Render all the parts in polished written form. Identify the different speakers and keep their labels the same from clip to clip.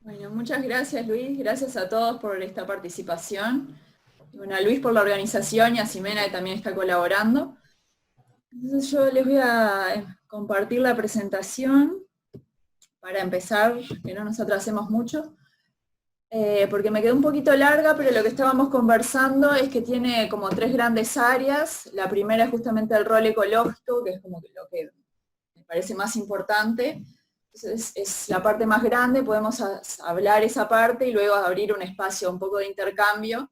Speaker 1: Bueno, muchas gracias Luis, gracias a todos por esta participación. Y bueno, a Luis por la organización y a Ximena que también está colaborando. Entonces yo les voy a compartir la presentación para empezar, que no nos atrasemos mucho, porque me quedó un poquito larga, pero lo que estábamos conversando es que tiene como tres grandes áreas. La primera es justamente el rol ecológico, que es como que lo que me parece más importante. Entonces es la parte más grande, podemos hablar esa parte y luego abrir un espacio un poco de intercambio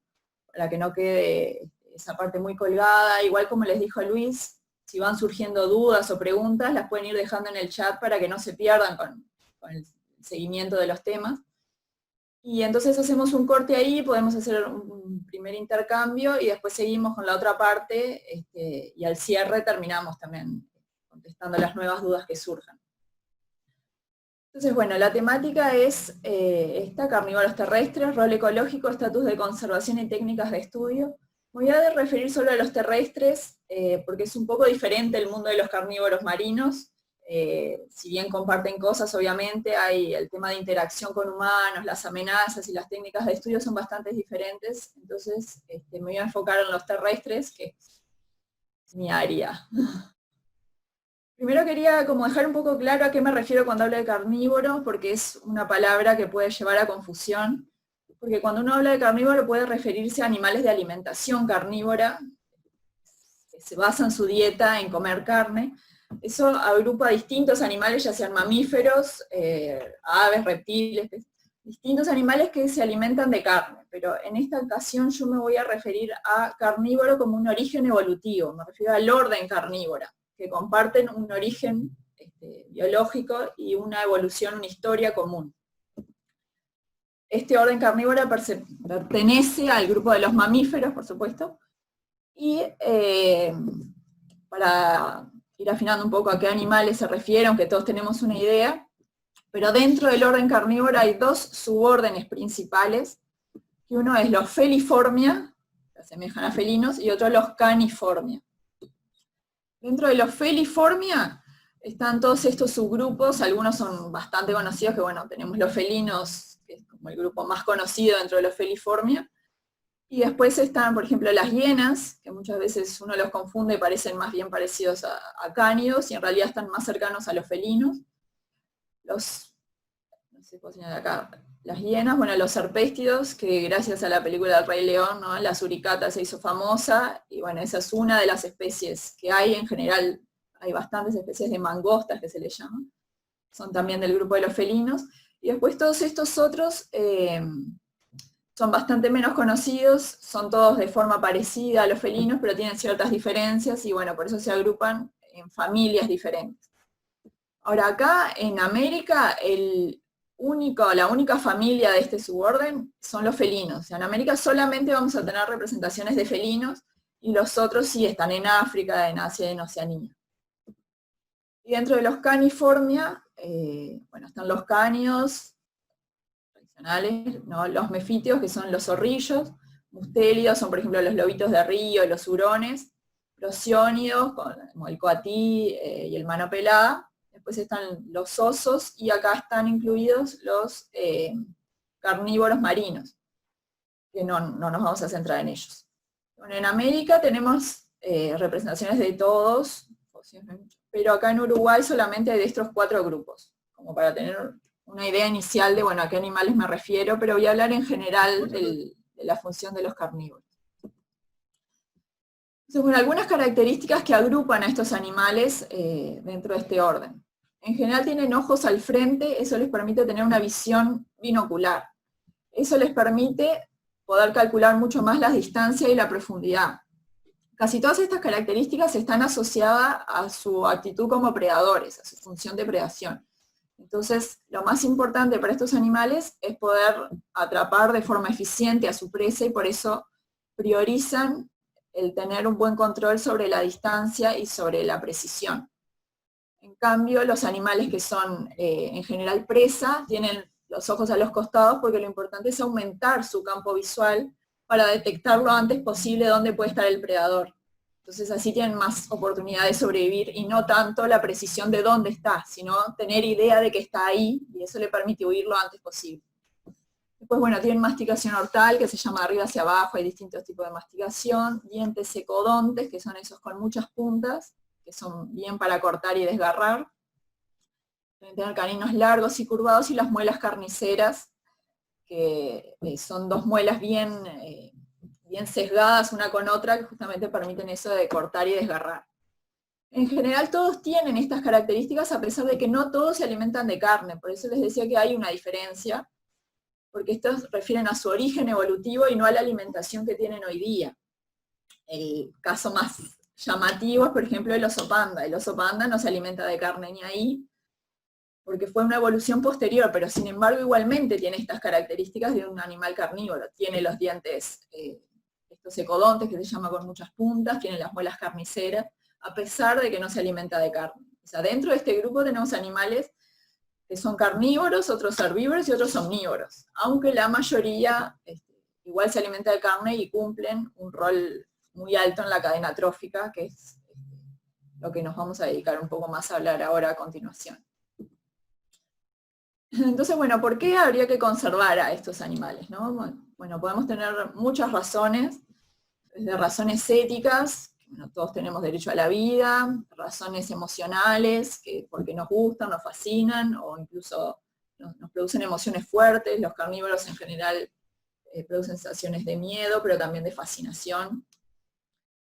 Speaker 1: para que no quede esa parte muy colgada. Igual como les dijo Luis, si van surgiendo dudas o preguntas, las pueden ir dejando en el chat para que no se pierdan con el seguimiento de los temas. Y entonces hacemos un corte ahí, podemos hacer un primer intercambio y después seguimos con la otra parte y al cierre terminamos también contestando las nuevas dudas que surjan. Entonces, bueno, la temática es esta, carnívoros terrestres, rol ecológico, estatus de conservación y técnicas de estudio. Me voy a referir solo a los terrestres, porque es un poco diferente el mundo de los carnívoros marinos. Si bien comparten cosas, obviamente, hay el tema de interacción con humanos, las amenazas y las técnicas de estudio son bastante diferentes. Entonces, me voy a enfocar en los terrestres, que es mi área. Primero quería como dejar un poco claro a qué me refiero cuando hablo de carnívoro, porque es una palabra que puede llevar a confusión, porque cuando uno habla de carnívoro puede referirse a animales de alimentación carnívora, que se basan su dieta en comer carne. Eso agrupa distintos animales, ya sean mamíferos, aves, reptiles, distintos animales que se alimentan de carne, pero en esta ocasión yo me voy a referir a carnívoro como un origen evolutivo, me refiero al orden carnívora, que comparten un origen biológico y una evolución, una historia común. Este orden carnívoro pertenece al grupo de los mamíferos, por supuesto, y para ir afinando un poco a qué animales se refiere, aunque todos tenemos una idea, pero dentro del orden carnívoro hay dos subórdenes principales, que uno es los Feliformia, que asemejan a felinos, y otro los Caniformia. Dentro de los Feliformia están todos estos subgrupos, algunos son bastante conocidos, que bueno, tenemos los felinos, que es como el grupo más conocido dentro de los Feliformia, y después están, por ejemplo, las hienas, que muchas veces uno los confunde y parecen más bien parecidos a cánidos, y en realidad están más cercanos a los felinos. No sé cómo señalar acá, las hienas, bueno, los serpéstidos, que gracias a la película del Rey León, ¿no? La suricata se hizo famosa, y bueno, esa es una de las especies que hay. En general hay bastantes especies de mangostas que se les llaman, son también del grupo de los felinos, y después todos estos otros son bastante menos conocidos, son todos de forma parecida a los felinos, pero tienen ciertas diferencias, y bueno, por eso se agrupan en familias diferentes. Ahora acá en América, la única familia de este suborden son los felinos. O sea, en América solamente vamos a tener representaciones de felinos, y los otros sí están en África, en Asia y en Oceanía. Y dentro de los Caniformia, bueno, están los cánidos tradicionales, ¿no? Los mefíteos, que son los zorrillos, mustélidos, son por ejemplo los lobitos de río, los hurones, prosiónidos, como el coatí y el mano pelada. Después están los osos, y acá están incluidos los carnívoros marinos, que no nos vamos a centrar en ellos. Bueno, en América tenemos representaciones de todos, pero acá en Uruguay solamente hay de estos 4 grupos, como para tener una idea inicial de, bueno, a qué animales me refiero, pero voy a hablar en general de la función de los carnívoros. Entonces, bueno, algunas características que agrupan a estos animales dentro de este orden. En general tienen ojos al frente, eso les permite tener una visión binocular. Eso les permite poder calcular mucho más la distancia y la profundidad. Casi todas estas características están asociadas a su actitud como predadores, a su función de predación. Entonces, lo más importante para estos animales es poder atrapar de forma eficiente a su presa, y por eso priorizan el tener un buen control sobre la distancia y sobre la precisión. En cambio, los animales que son en general presa tienen los ojos a los costados, porque lo importante es aumentar su campo visual para detectar lo antes posible dónde puede estar el predador. Entonces así tienen más oportunidad de sobrevivir, y no tanto la precisión de dónde está, sino tener idea de que está ahí, y eso le permite huir lo antes posible. Después, bueno, tienen masticación ortal, que se llama de arriba hacia abajo, hay distintos tipos de masticación, dientes secodontes, que son esos con muchas puntas, que son bien para cortar y desgarrar. Pueden tener caninos largos y curvados, y las muelas carniceras, que son dos muelas bien sesgadas una con otra, que justamente permiten eso de cortar y desgarrar. En general todos tienen estas características, a pesar de que no todos se alimentan de carne, por eso les decía que hay una diferencia, porque estos refieren a su origen evolutivo y no a la alimentación que tienen hoy día. El caso más llamativo es, por ejemplo, el oso panda. El oso panda no se alimenta de carne ni ahí, porque fue una evolución posterior, pero sin embargo igualmente tiene estas características de un animal carnívoro. Tiene los dientes, estos ecodontes que se llama con muchas puntas, tiene las muelas carniceras, a pesar de que no se alimenta de carne. O sea, dentro de este grupo tenemos animales que son carnívoros, otros herbívoros y otros omnívoros, aunque la mayoría igual se alimenta de carne y cumplen un rol muy alto en la cadena trófica, que es lo que nos vamos a dedicar un poco más a hablar ahora a continuación. Entonces, bueno, ¿por qué habría que conservar a estos animales, ¿no? Bueno, podemos tener muchas razones, desde razones éticas, bueno, todos tenemos derecho a la vida, razones emocionales, que porque nos gustan, nos fascinan, o incluso nos producen emociones fuertes. Los carnívoros en general producen sensaciones de miedo, pero también de fascinación.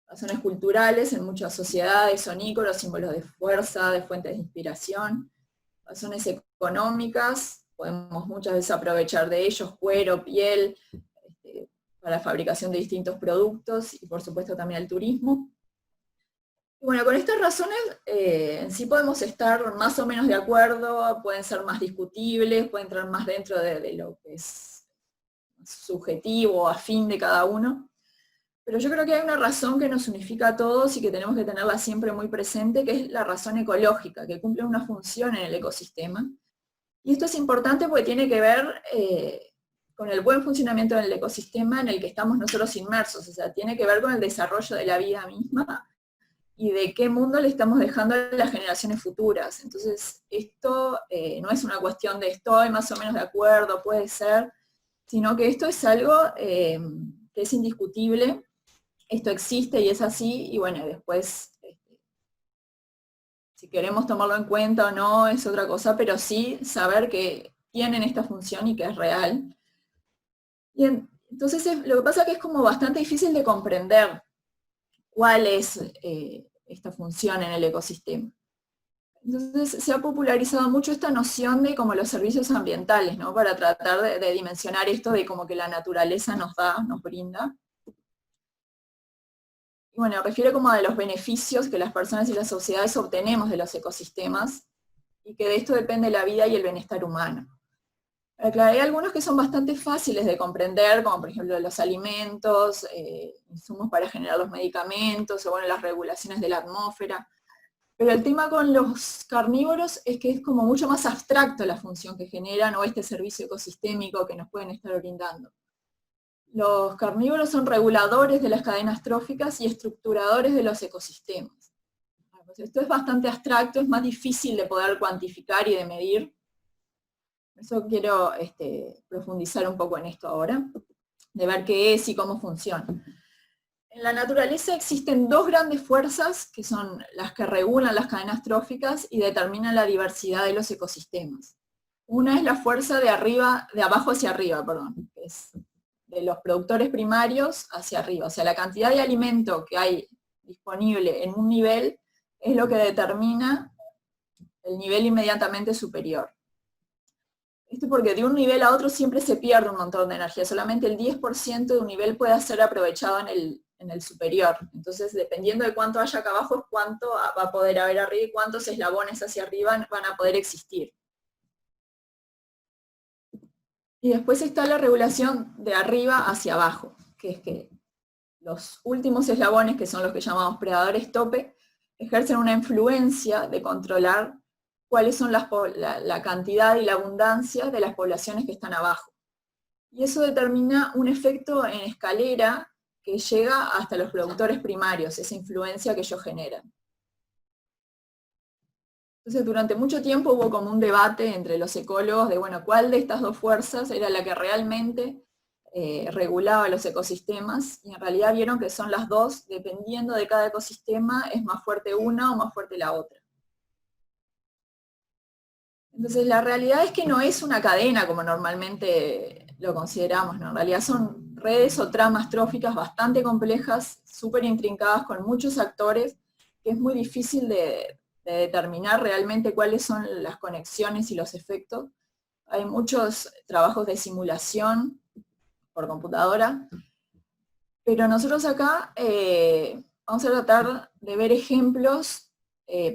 Speaker 1: Razones culturales, en muchas sociedades son íconos, símbolos de fuerza, de fuentes de inspiración. Razones económicas, podemos muchas veces aprovechar de ellos cuero, piel, para la fabricación de distintos productos, y por supuesto también el turismo. Y bueno, con estas razones en sí podemos estar más o menos de acuerdo, pueden ser más discutibles, pueden entrar más dentro de lo que es subjetivo, afín de cada uno. Pero yo creo que hay una razón que nos unifica a todos y que tenemos que tenerla siempre muy presente, que es la razón ecológica, que cumple una función en el ecosistema. Y esto es importante porque tiene que ver con el buen funcionamiento del ecosistema en el que estamos nosotros inmersos, o sea, tiene que ver con el desarrollo de la vida misma y de qué mundo le estamos dejando a las generaciones futuras. Entonces, esto no es una cuestión de estoy más o menos de acuerdo, puede ser, sino que esto es algo que es indiscutible, esto existe y es así, y bueno, después, si queremos tomarlo en cuenta o no, es otra cosa, pero sí saber que tienen esta función y que es real. Y entonces lo que pasa es que es como bastante difícil de comprender cuál es esta función en el ecosistema. Entonces se ha popularizado mucho esta noción de como los servicios ambientales, ¿no? Para tratar de dimensionar esto de como que la naturaleza nos da, nos brinda. Y bueno, refiere como a los beneficios que las personas y las sociedades obtenemos de los ecosistemas, y que de esto depende la vida y el bienestar humano. Claro, hay algunos que son bastante fáciles de comprender, como por ejemplo los alimentos, insumos para generar los medicamentos, o bueno, las regulaciones de la atmósfera. Pero el tema con los carnívoros es que es como mucho más abstracto la función que generan o este servicio ecosistémico que nos pueden estar brindando. Los carnívoros son reguladores de las cadenas tróficas y estructuradores de los ecosistemas. Esto es bastante abstracto, es más difícil de poder cuantificar y de medir. Por eso quiero profundizar un poco en esto ahora, de ver qué es y cómo funciona. En la naturaleza existen dos grandes fuerzas, que son las que regulan las cadenas tróficas y determinan la diversidad de los ecosistemas. Una es la fuerza de abajo hacia arriba, perdón, que es de los productores primarios hacia arriba. O sea, la cantidad de alimento que hay disponible en un nivel es lo que determina el nivel inmediatamente superior. Esto porque de un nivel a otro siempre se pierde un montón de energía, solamente el 10% de un nivel puede ser aprovechado en el superior. Entonces, dependiendo de cuánto haya acá abajo, es cuánto va a poder haber arriba y cuántos eslabones hacia arriba van a poder existir. Y después está la regulación de arriba hacia abajo, que es que los últimos eslabones, que son los que llamamos predadores tope, ejercen una influencia de controlar cuáles son la cantidad y la abundancia de las poblaciones que están abajo. Y eso determina un efecto en escalera que llega hasta los productores primarios, esa influencia que ellos generan. Entonces, durante mucho tiempo hubo como un debate entre los ecólogos de, bueno, cuál de estas dos fuerzas era la que realmente regulaba los ecosistemas, y en realidad vieron que son las dos, dependiendo de cada ecosistema, es más fuerte una o más fuerte la otra. Entonces, la realidad es que no es una cadena como normalmente lo consideramos, ¿no? En realidad son redes o tramas tróficas bastante complejas, súper intrincadas, con muchos actores, que es muy difícil de determinar realmente cuáles son las conexiones y los efectos. Hay muchos trabajos de simulación por computadora, pero nosotros acá vamos a tratar de ver ejemplos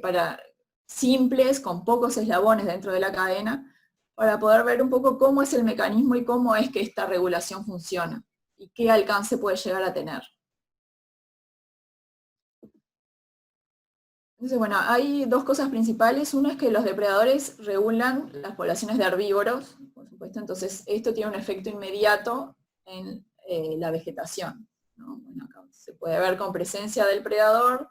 Speaker 1: para simples, con pocos eslabones dentro de la cadena, para poder ver un poco cómo es el mecanismo y cómo es que esta regulación funciona, y qué alcance puede llegar a tener. Entonces, bueno, hay dos cosas principales. Uno es que los depredadores regulan las poblaciones de herbívoros, por supuesto, entonces esto tiene un efecto inmediato en la vegetación, ¿no? Bueno, acá se puede ver con presencia del predador,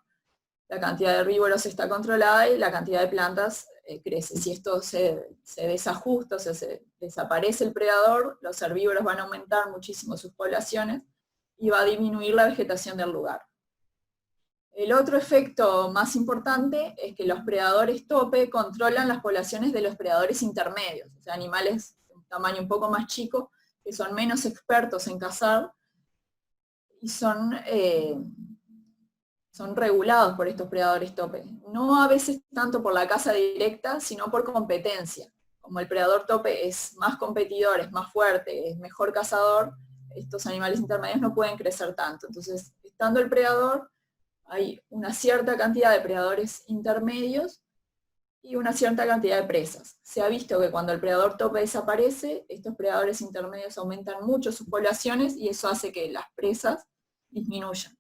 Speaker 1: la cantidad de herbívoros está controlada y la cantidad de plantas crece. Si esto se desajusta, o sea, se desaparece el predador, los herbívoros van a aumentar muchísimo sus poblaciones y va a disminuir la vegetación del lugar. El otro efecto más importante es que los predadores tope controlan las poblaciones de los predadores intermedios, o sea, animales de un tamaño un poco más chico, que son menos expertos en cazar y son regulados por estos predadores tope. No a veces tanto por la caza directa, sino por competencia. Como el predador tope es más competidor, es más fuerte, es mejor cazador, estos animales intermedios no pueden crecer tanto. Entonces, estando el predador, hay una cierta cantidad de predadores intermedios y una cierta cantidad de presas. Se ha visto que cuando el predador tope desaparece, estos predadores intermedios aumentan mucho sus poblaciones y eso hace que las presas disminuyan.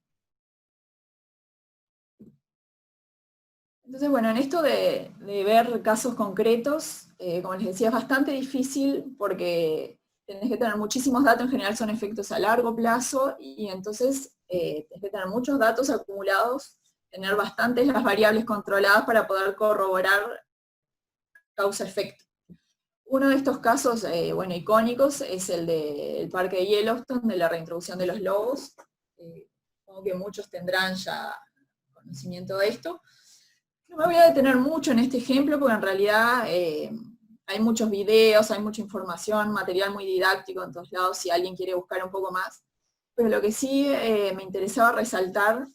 Speaker 1: Entonces, bueno, en esto de ver casos concretos, como les decía, es bastante difícil porque tenés que tener muchísimos datos, en general son efectos a largo plazo, y entonces tenés que tener muchos datos acumulados, tener bastantes las variables controladas para poder corroborar causa-efecto. Uno de estos casos, bueno, icónicos, es el del parque de Yellowstone, de la reintroducción de los lobos. Supongo que muchos tendrán ya conocimiento de esto. No me voy a detener mucho en este ejemplo porque en realidad hay muchos videos, hay mucha información, material muy didáctico en todos lados si alguien quiere buscar un poco más. Pero lo que sí me interesaba resaltar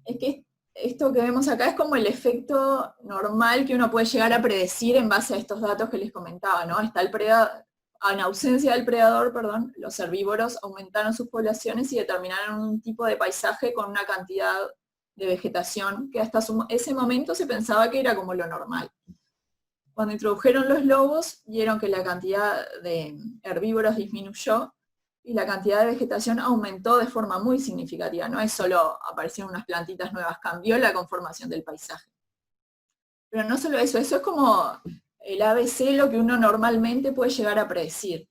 Speaker 1: es que esto que vemos acá es como el efecto normal que uno puede llegar a predecir en base a estos datos que les comentaba, ¿no? Está el predador, en ausencia del predador, perdón, los herbívoros aumentaron sus poblaciones y determinaron un tipo de paisaje con una cantidad de vegetación que hasta ese momento se pensaba que era como lo normal. Cuando introdujeron los lobos, vieron que la cantidad de herbívoros disminuyó y la cantidad de vegetación aumentó de forma muy significativa. No es solo aparecieron unas plantitas nuevas, cambió la conformación del paisaje. Pero no solo eso, eso es como el ABC, lo que uno normalmente puede llegar a predecir.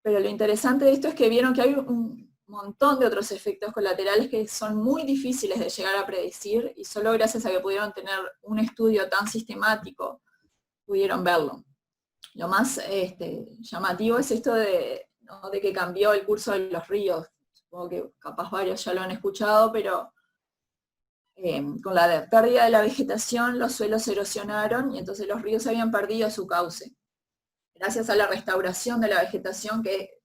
Speaker 1: Pero lo interesante de esto es que vieron que hay un montón de otros efectos colaterales que son muy difíciles de llegar a predecir, y solo gracias a que pudieron tener un estudio tan sistemático pudieron verlo. Lo más llamativo es esto ¿no?, de que cambió el curso de los ríos. Supongo que capaz varios ya lo han escuchado, pero con la pérdida de la vegetación los suelos se erosionaron y entonces los ríos habían perdido su cauce. Gracias a la restauración de la vegetación, que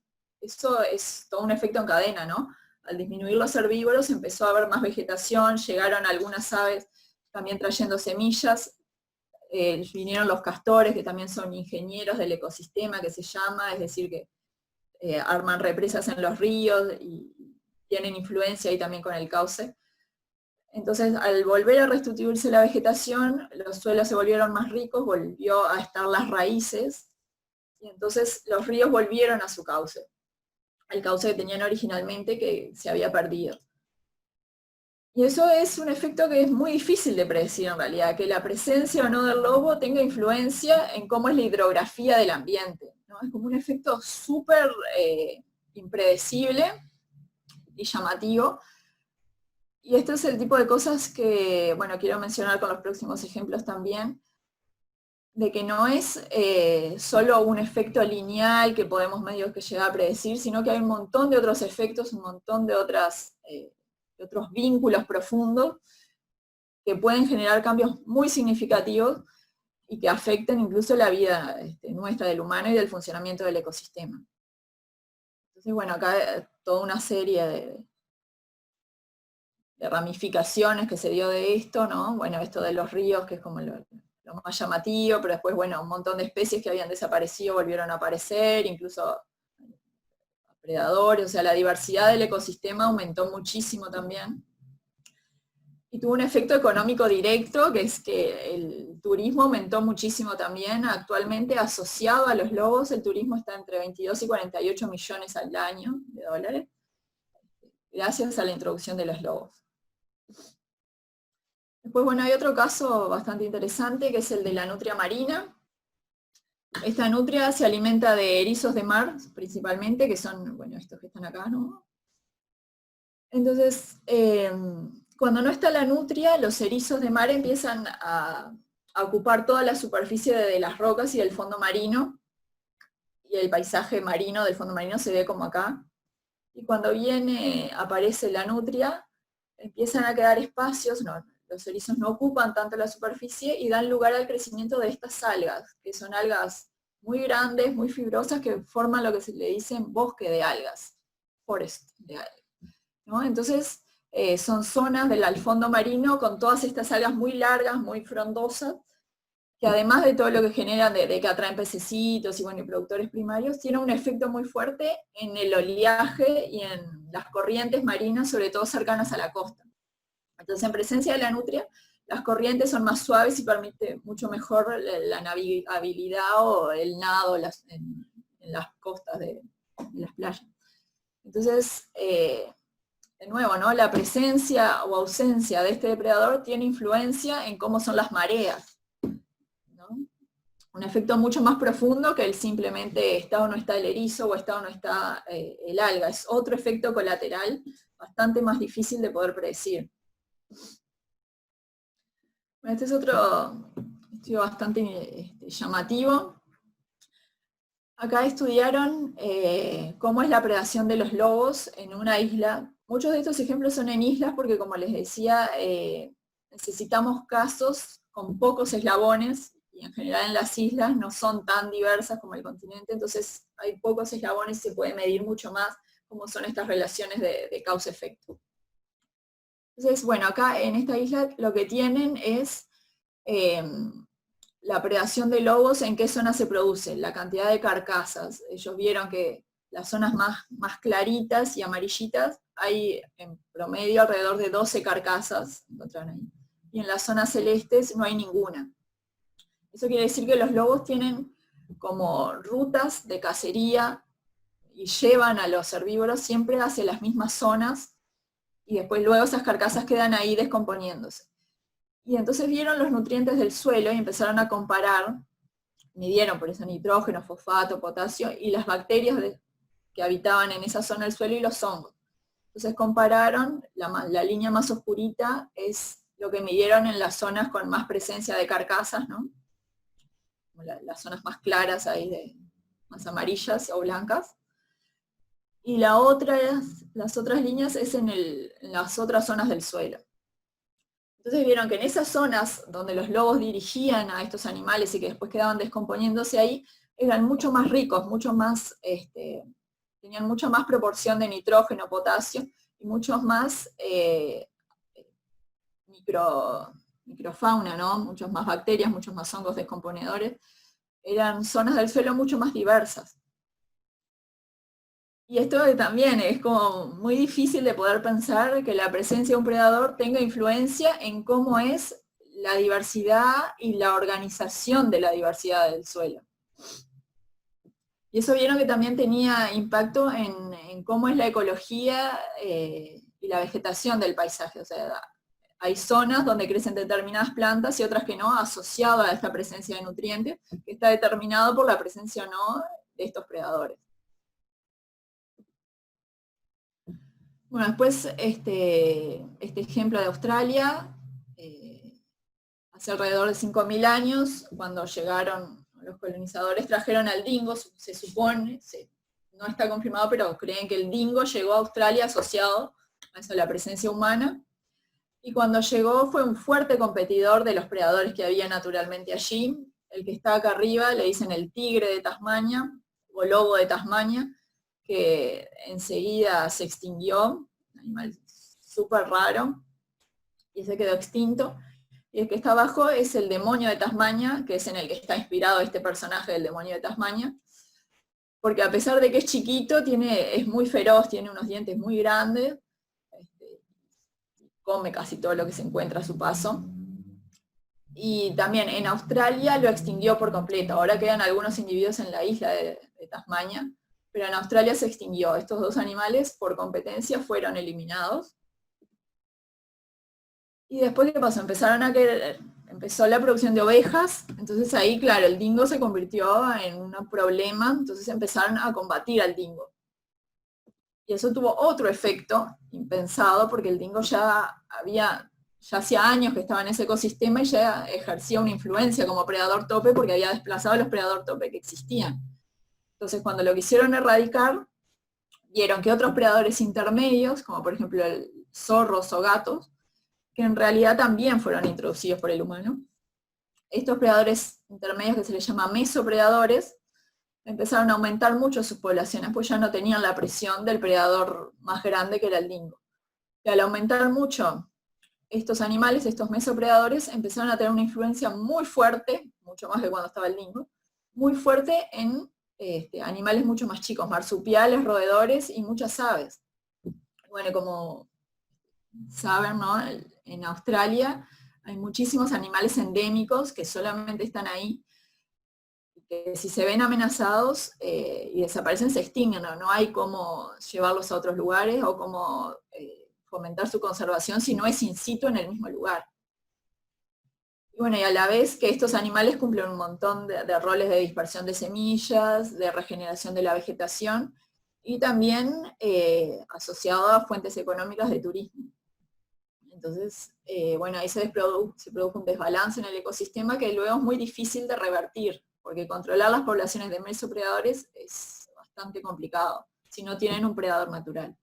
Speaker 1: eso es todo un efecto en cadena, ¿no? Al disminuir los herbívoros empezó a haber más vegetación, llegaron algunas aves también trayendo semillas, vinieron los castores, que también son ingenieros del ecosistema, que se llama, es decir, que arman represas en los ríos y tienen influencia ahí también con el cauce. Entonces, al volver a restituirse la vegetación, los suelos se volvieron más ricos, volvió a estar las raíces, y entonces los ríos volvieron a su cauce, al cauce que tenían originalmente, que se había perdido. Y eso es un efecto que es muy difícil de predecir en realidad, que la presencia o no del lobo tenga influencia en cómo es la hidrografía del ambiente, ¿no? Es como un efecto súper impredecible y llamativo, Y esto es el tipo de cosas que, bueno, quiero mencionar con los próximos ejemplos también, de que no es solo un efecto lineal que podemos medio que llegar a predecir, sino que hay un montón de otros efectos, un montón de otros vínculos profundos que pueden generar cambios muy significativos y que afecten incluso la vida nuestra del humano y del funcionamiento del ecosistema. Entonces, bueno, acá hay toda una serie de ramificaciones que se dio de esto, ¿no? Bueno, esto de los ríos, que es como lo más llamativo, pero después, bueno, un montón de especies que habían desaparecido volvieron a aparecer, incluso predadores, o sea, la diversidad del ecosistema aumentó muchísimo también. Y tuvo un efecto económico directo, que es que el turismo aumentó muchísimo también. Actualmente, asociado a los lobos, el turismo está entre 22 y 48 millones al año de dólares, gracias a la introducción de los lobos. Después, bueno, hay otro caso bastante interesante, que es el de la nutria marina. Esta nutria se alimenta de erizos de mar, principalmente, que son, bueno, estos que están acá, ¿no? Entonces, cuando no está la nutria, los erizos de mar empiezan a ocupar toda la superficie de las rocas y del fondo marino, y el paisaje marino del fondo marino se ve como acá. Y cuando aparece la nutria, empiezan a quedar espacios, los erizos no ocupan tanto la superficie y dan lugar al crecimiento de estas algas, que son algas muy grandes, muy fibrosas, que forman lo que se le dice bosque de algas, forest de algas, ¿no? Entonces, son zonas del fondo marino con todas estas algas muy largas, muy frondosas, que además de todo lo que generan, de que atraen pececitos y, bueno, y productores primarios, tiene un efecto muy fuerte en el oleaje y en las corrientes marinas, sobre todo cercanas a la costa. Entonces, en presencia de la nutria, las corrientes son más suaves y permite mucho mejor la navegabilidad o el nado en las costas de las playas. Entonces, de nuevo, ¿no? La presencia o ausencia de este depredador tiene influencia en cómo son las mareas, ¿no? Un efecto mucho más profundo que el simplemente está o no está el erizo o está o no está el alga. Es otro efecto colateral bastante más difícil de poder predecir. Bueno, este es otro estudio bastante llamativo. Acá estudiaron cómo es la predación de los lobos en una isla. Muchos de estos ejemplos son en islas porque, como les decía, necesitamos casos con pocos eslabones, y en general en las islas no son tan diversas como el continente, entonces hay pocos eslabones y se puede medir mucho más cómo son estas relaciones de causa-efecto. Entonces, bueno, acá en esta isla lo que tienen es la predación de lobos, ¿en qué zona se produce? La cantidad de carcasas. Ellos vieron que las zonas más claritas y amarillitas hay en promedio alrededor de 12 carcasas, encontraron ahí. Y en las zonas celestes no hay ninguna. Eso quiere decir que los lobos tienen como rutas de cacería y llevan a los herbívoros siempre hacia las mismas zonas, y después luego esas carcasas quedan ahí descomponiéndose. Y entonces vieron los nutrientes del suelo y empezaron a comparar, midieron por eso nitrógeno, fosfato, potasio, y las bacterias que habitaban en esa zona del suelo y los hongos. Entonces compararon, la línea más oscurita es lo que midieron en las zonas con más presencia de carcasas, ¿no? Las zonas más claras ahí, más amarillas o blancas. Y las otras líneas es en las otras zonas del suelo. Entonces vieron que en esas zonas donde los lobos dirigían a estos animales y que después quedaban descomponiéndose ahí, eran mucho más ricos, tenían mucha más proporción de nitrógeno, potasio, y muchos más microfauna, ¿no? Muchos más bacterias, muchos más hongos descomponedores. Eran zonas del suelo mucho más diversas. Y esto también es como muy difícil de poder pensar que la presencia de un predador tenga influencia en cómo es la diversidad y la organización de la diversidad del suelo. Y eso vieron que también tenía impacto en cómo es la ecología y la vegetación del paisaje. O sea, hay zonas donde crecen determinadas plantas y otras que no, asociado a esta presencia de nutrientes, que está determinado por la presencia o no de estos predadores. Bueno, después este ejemplo de Australia, hace alrededor de 5.000 años, cuando llegaron los colonizadores, trajeron al dingo, se supone, no está confirmado, pero creen que el dingo llegó a Australia asociado a eso, la presencia humana, y cuando llegó fue un fuerte competidor de los predadores que había naturalmente allí. El que está acá arriba le dicen el tigre de Tasmania, o lobo de Tasmania, que enseguida se extinguió, un animal súper raro, y se quedó extinto. Y el que está abajo es el demonio de Tasmania, que es en el que está inspirado este personaje del demonio de Tasmania, porque a pesar de que es chiquito, es muy feroz, tiene unos dientes muy grandes, come casi todo lo que se encuentra a su paso. Y también en Australia lo extinguió por completo. Ahora quedan algunos individuos en la isla de Tasmania, pero en Australia se extinguió. Estos dos animales, por competencia, fueron eliminados. Y después, ¿qué pasó? Empezó la producción de ovejas, entonces ahí, claro, el dingo se convirtió en un problema, entonces empezaron a combatir al dingo. Y eso tuvo otro efecto impensado, porque el dingo ya hacía años que estaba en ese ecosistema y ya ejercía una influencia como predador tope, porque había desplazado a los predador tope que existían. Entonces, cuando lo quisieron erradicar, vieron que otros predadores intermedios, como por ejemplo zorros o gatos, que en realidad también fueron introducidos por el humano, estos predadores intermedios, que se les llama mesopredadores, empezaron a aumentar mucho sus poblaciones, pues ya no tenían la presión del predador más grande, que era el dingo. Y al aumentar mucho estos animales, estos mesopredadores, empezaron a tener una influencia muy fuerte, mucho más que cuando estaba el dingo, muy fuerte en animales mucho más chicos, marsupiales, roedores y muchas aves. Bueno, como saben, ¿no? En Australia hay muchísimos animales endémicos que solamente están ahí, que si se ven amenazados y desaparecen, se extinguen, no hay cómo llevarlos a otros lugares o cómo fomentar su conservación si no es in situ en el mismo lugar. Y bueno, y a la vez que estos animales cumplen un montón de roles de dispersión de semillas, de regeneración de la vegetación, y también asociado a fuentes económicas de turismo. Entonces, bueno, ahí se produjo un desbalance en el ecosistema que luego es muy difícil de revertir, porque controlar las poblaciones de mesopredadores es bastante complicado, si no tienen un predador natural.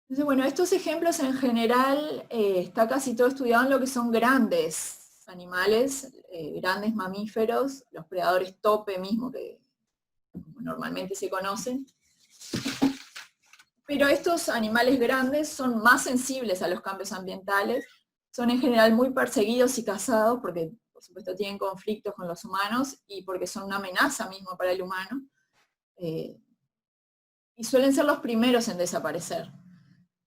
Speaker 1: Entonces, bueno, estos ejemplos en general está casi todo estudiado en lo que son grandes animales, grandes mamíferos, los predadores tope mismo, que normalmente se conocen. Pero estos animales grandes son más sensibles a los cambios ambientales, son en general muy perseguidos y cazados, porque por supuesto tienen conflictos con los humanos y porque son una amenaza mismo para el humano, y suelen ser los primeros en desaparecer.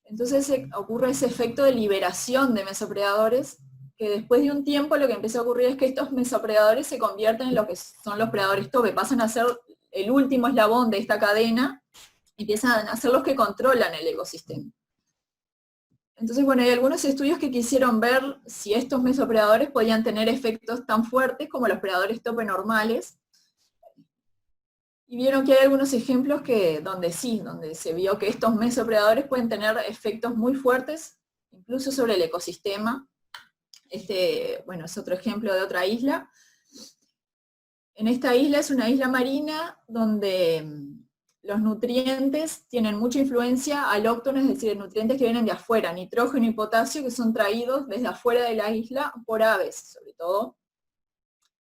Speaker 1: Entonces ocurre ese efecto de liberación de mesopredadores, que después de un tiempo lo que empieza a ocurrir es que estos mesopredadores se convierten en lo que son los predadores tope, pasan a ser el último eslabón de esta cadena, empiezan a ser los que controlan el ecosistema. Entonces, bueno, hay algunos estudios que quisieron ver si estos mesopredadores podían tener efectos tan fuertes como los predadores tope normales, y vieron que hay algunos ejemplos donde se vio que estos mesopredadores pueden tener efectos muy fuertes, incluso sobre el ecosistema. Bueno, es otro ejemplo de otra isla. En esta isla es una isla marina donde los nutrientes tienen mucha influencia alóctonos, es decir, nutrientes que vienen de afuera, nitrógeno y potasio, que son traídos desde afuera de la isla por aves, sobre todo.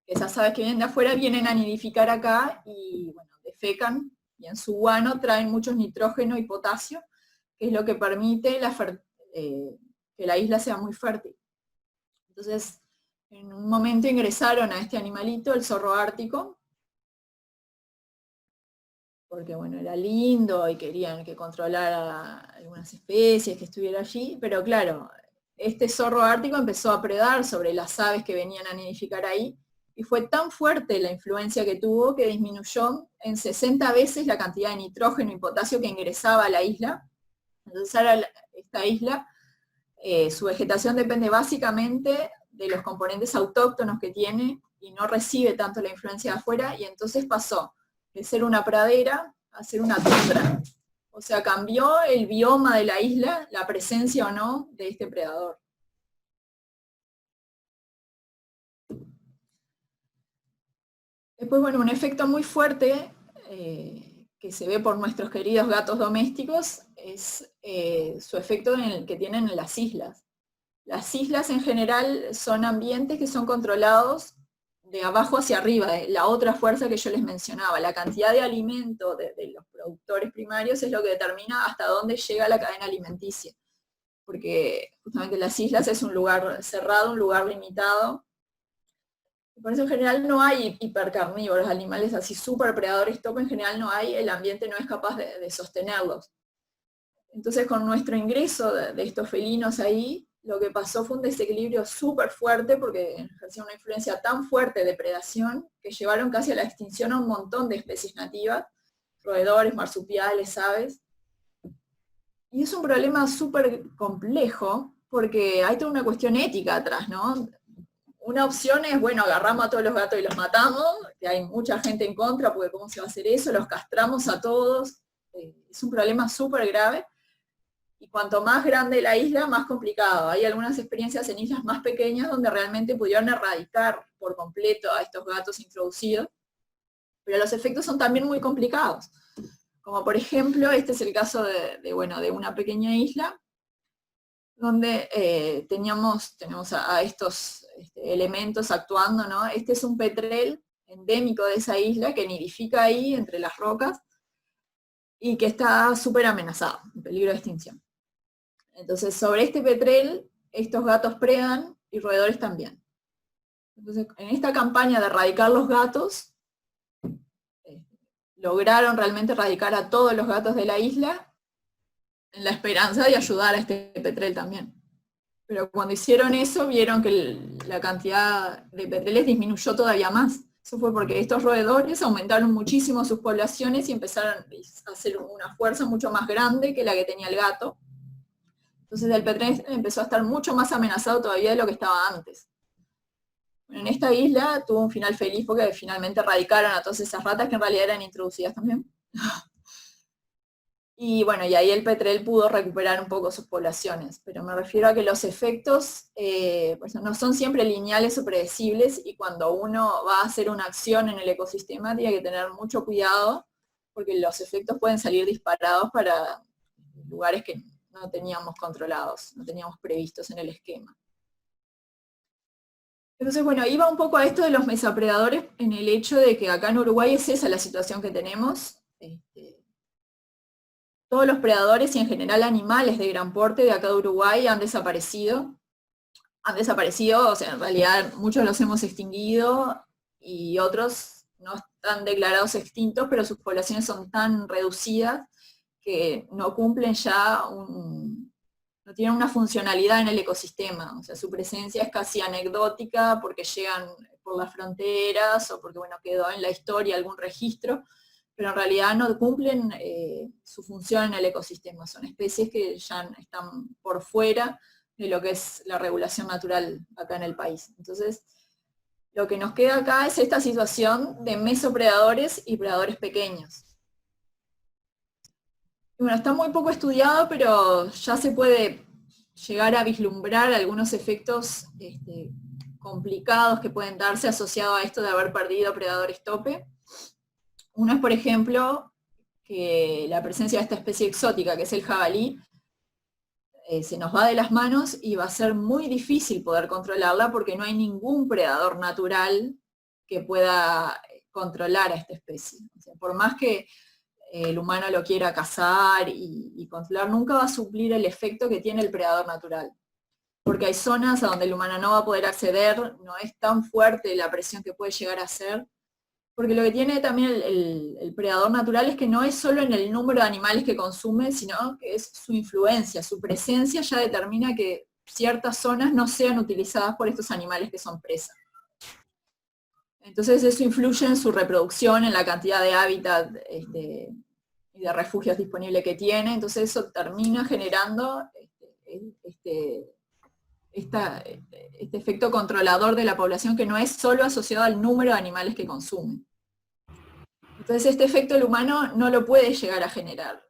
Speaker 1: Esas aves que vienen de afuera vienen a nidificar acá y, bueno, defecan, y en su guano traen muchos nitrógeno y potasio, que es lo que permite que la isla sea muy fértil. Entonces, en un momento ingresaron a este animalito, el zorro ártico, porque bueno, era lindo y querían que controlara algunas especies, que estuviera allí, pero claro, este zorro ártico empezó a predar sobre las aves que venían a nidificar ahí, y fue tan fuerte la influencia que tuvo que disminuyó en 60 veces la cantidad de nitrógeno y potasio que ingresaba a la isla. Entonces ahora esta isla, su vegetación depende básicamente de los componentes autóctonos que tiene y no recibe tanto la influencia de afuera, y entonces pasó de ser una pradera a ser una tundra. O sea, cambió el bioma de la isla, la presencia o no de este predador. Después, bueno, un efecto muy fuerte que se ve por nuestros queridos gatos domésticos es su efecto en el que tienen en las islas. Las islas en general son ambientes que son controlados de abajo hacia arriba, la otra fuerza que yo les mencionaba. La cantidad de alimento de los productores primarios es lo que determina hasta dónde llega la cadena alimenticia. Porque justamente las islas es un lugar cerrado, un lugar limitado. Por eso en general no hay hipercarnívoros, animales así súper predadores top, en general no hay, el ambiente no es capaz de sostenerlos. Entonces con nuestro ingreso de estos felinos ahí, lo que pasó fue un desequilibrio súper fuerte porque ejercían una influencia tan fuerte de predación que llevaron casi a la extinción a un montón de especies nativas, roedores, marsupiales, aves. Y es un problema súper complejo porque hay toda una cuestión ética atrás, ¿no? Una opción es, bueno, agarramos a todos los gatos y los matamos, que hay mucha gente en contra, porque ¿cómo se va a hacer eso? Los castramos a todos, es un problema súper grave, y cuanto más grande la isla, más complicado. Hay algunas experiencias en islas más pequeñas donde realmente pudieron erradicar por completo a estos gatos introducidos, pero los efectos son también muy complicados. Como por ejemplo, este es el caso de una pequeña isla, donde tenemos a estos elementos actuando, ¿no? Este es un petrel endémico de esa isla que nidifica ahí entre las rocas y que está súper amenazado, en peligro de extinción. Entonces, sobre este petrel, estos gatos predan y roedores también. Entonces, en esta campaña de erradicar los gatos, lograron realmente erradicar a todos los gatos de la isla, en la esperanza de ayudar a este petrel también. Pero cuando hicieron eso, vieron que la cantidad de petreles disminuyó todavía más. Eso fue porque estos roedores aumentaron muchísimo sus poblaciones y empezaron a hacer una fuerza mucho más grande que la que tenía el gato. Entonces el petrel empezó a estar mucho más amenazado todavía de lo que estaba antes. Bueno, en esta isla tuvo un final feliz porque finalmente erradicaron a todas esas ratas que en realidad eran introducidas también. Y bueno, y ahí el petrel pudo recuperar un poco sus poblaciones, pero me refiero a que los efectos pues no son siempre lineales o predecibles, y cuando uno va a hacer una acción en el ecosistema tiene que tener mucho cuidado, porque los efectos pueden salir disparados para lugares que no teníamos controlados, no teníamos previstos en el esquema. Entonces, bueno, iba un poco a esto de los mesapredadores en el hecho de que acá en Uruguay es esa la situación que tenemos. Todos los predadores y en general animales de gran porte de acá de Uruguay han desaparecido. Han desaparecido, o sea, en realidad muchos los hemos extinguido y otros no están declarados extintos, pero sus poblaciones son tan reducidas que no cumplen ya no tienen una funcionalidad en el ecosistema. O sea, su presencia es casi anecdótica porque llegan por las fronteras o porque, bueno, quedó en la historia algún registro, pero en realidad no cumplen su función en el ecosistema. Son especies que ya están por fuera de lo que es la regulación natural acá en el país. Entonces, lo que nos queda acá es esta situación de mesopredadores y predadores pequeños. Y bueno, está muy poco estudiado, pero ya se puede llegar a vislumbrar algunos efectos complicados que pueden darse asociados a esto de haber perdido predadores tope. Uno es, por ejemplo, que la presencia de esta especie exótica, que es el jabalí, se nos va de las manos y va a ser muy difícil poder controlarla porque no hay ningún predador natural que pueda controlar a esta especie. O sea, por más que el humano lo quiera cazar y controlar, nunca va a suplir el efecto que tiene el predador natural. Porque hay zonas a donde el humano no va a poder acceder, no es tan fuerte la presión que puede llegar a hacer. Porque lo que tiene también el predador natural es que no es solo en el número de animales que consume, sino que es su influencia, su presencia ya determina que ciertas zonas no sean utilizadas por estos animales que son presas. Entonces eso influye en su reproducción, en la cantidad de hábitat y de refugios disponibles que tiene, entonces eso termina generando este efecto controlador de la población que no es solo asociado al número de animales que consumen. Entonces este efecto el humano no lo puede llegar a generar.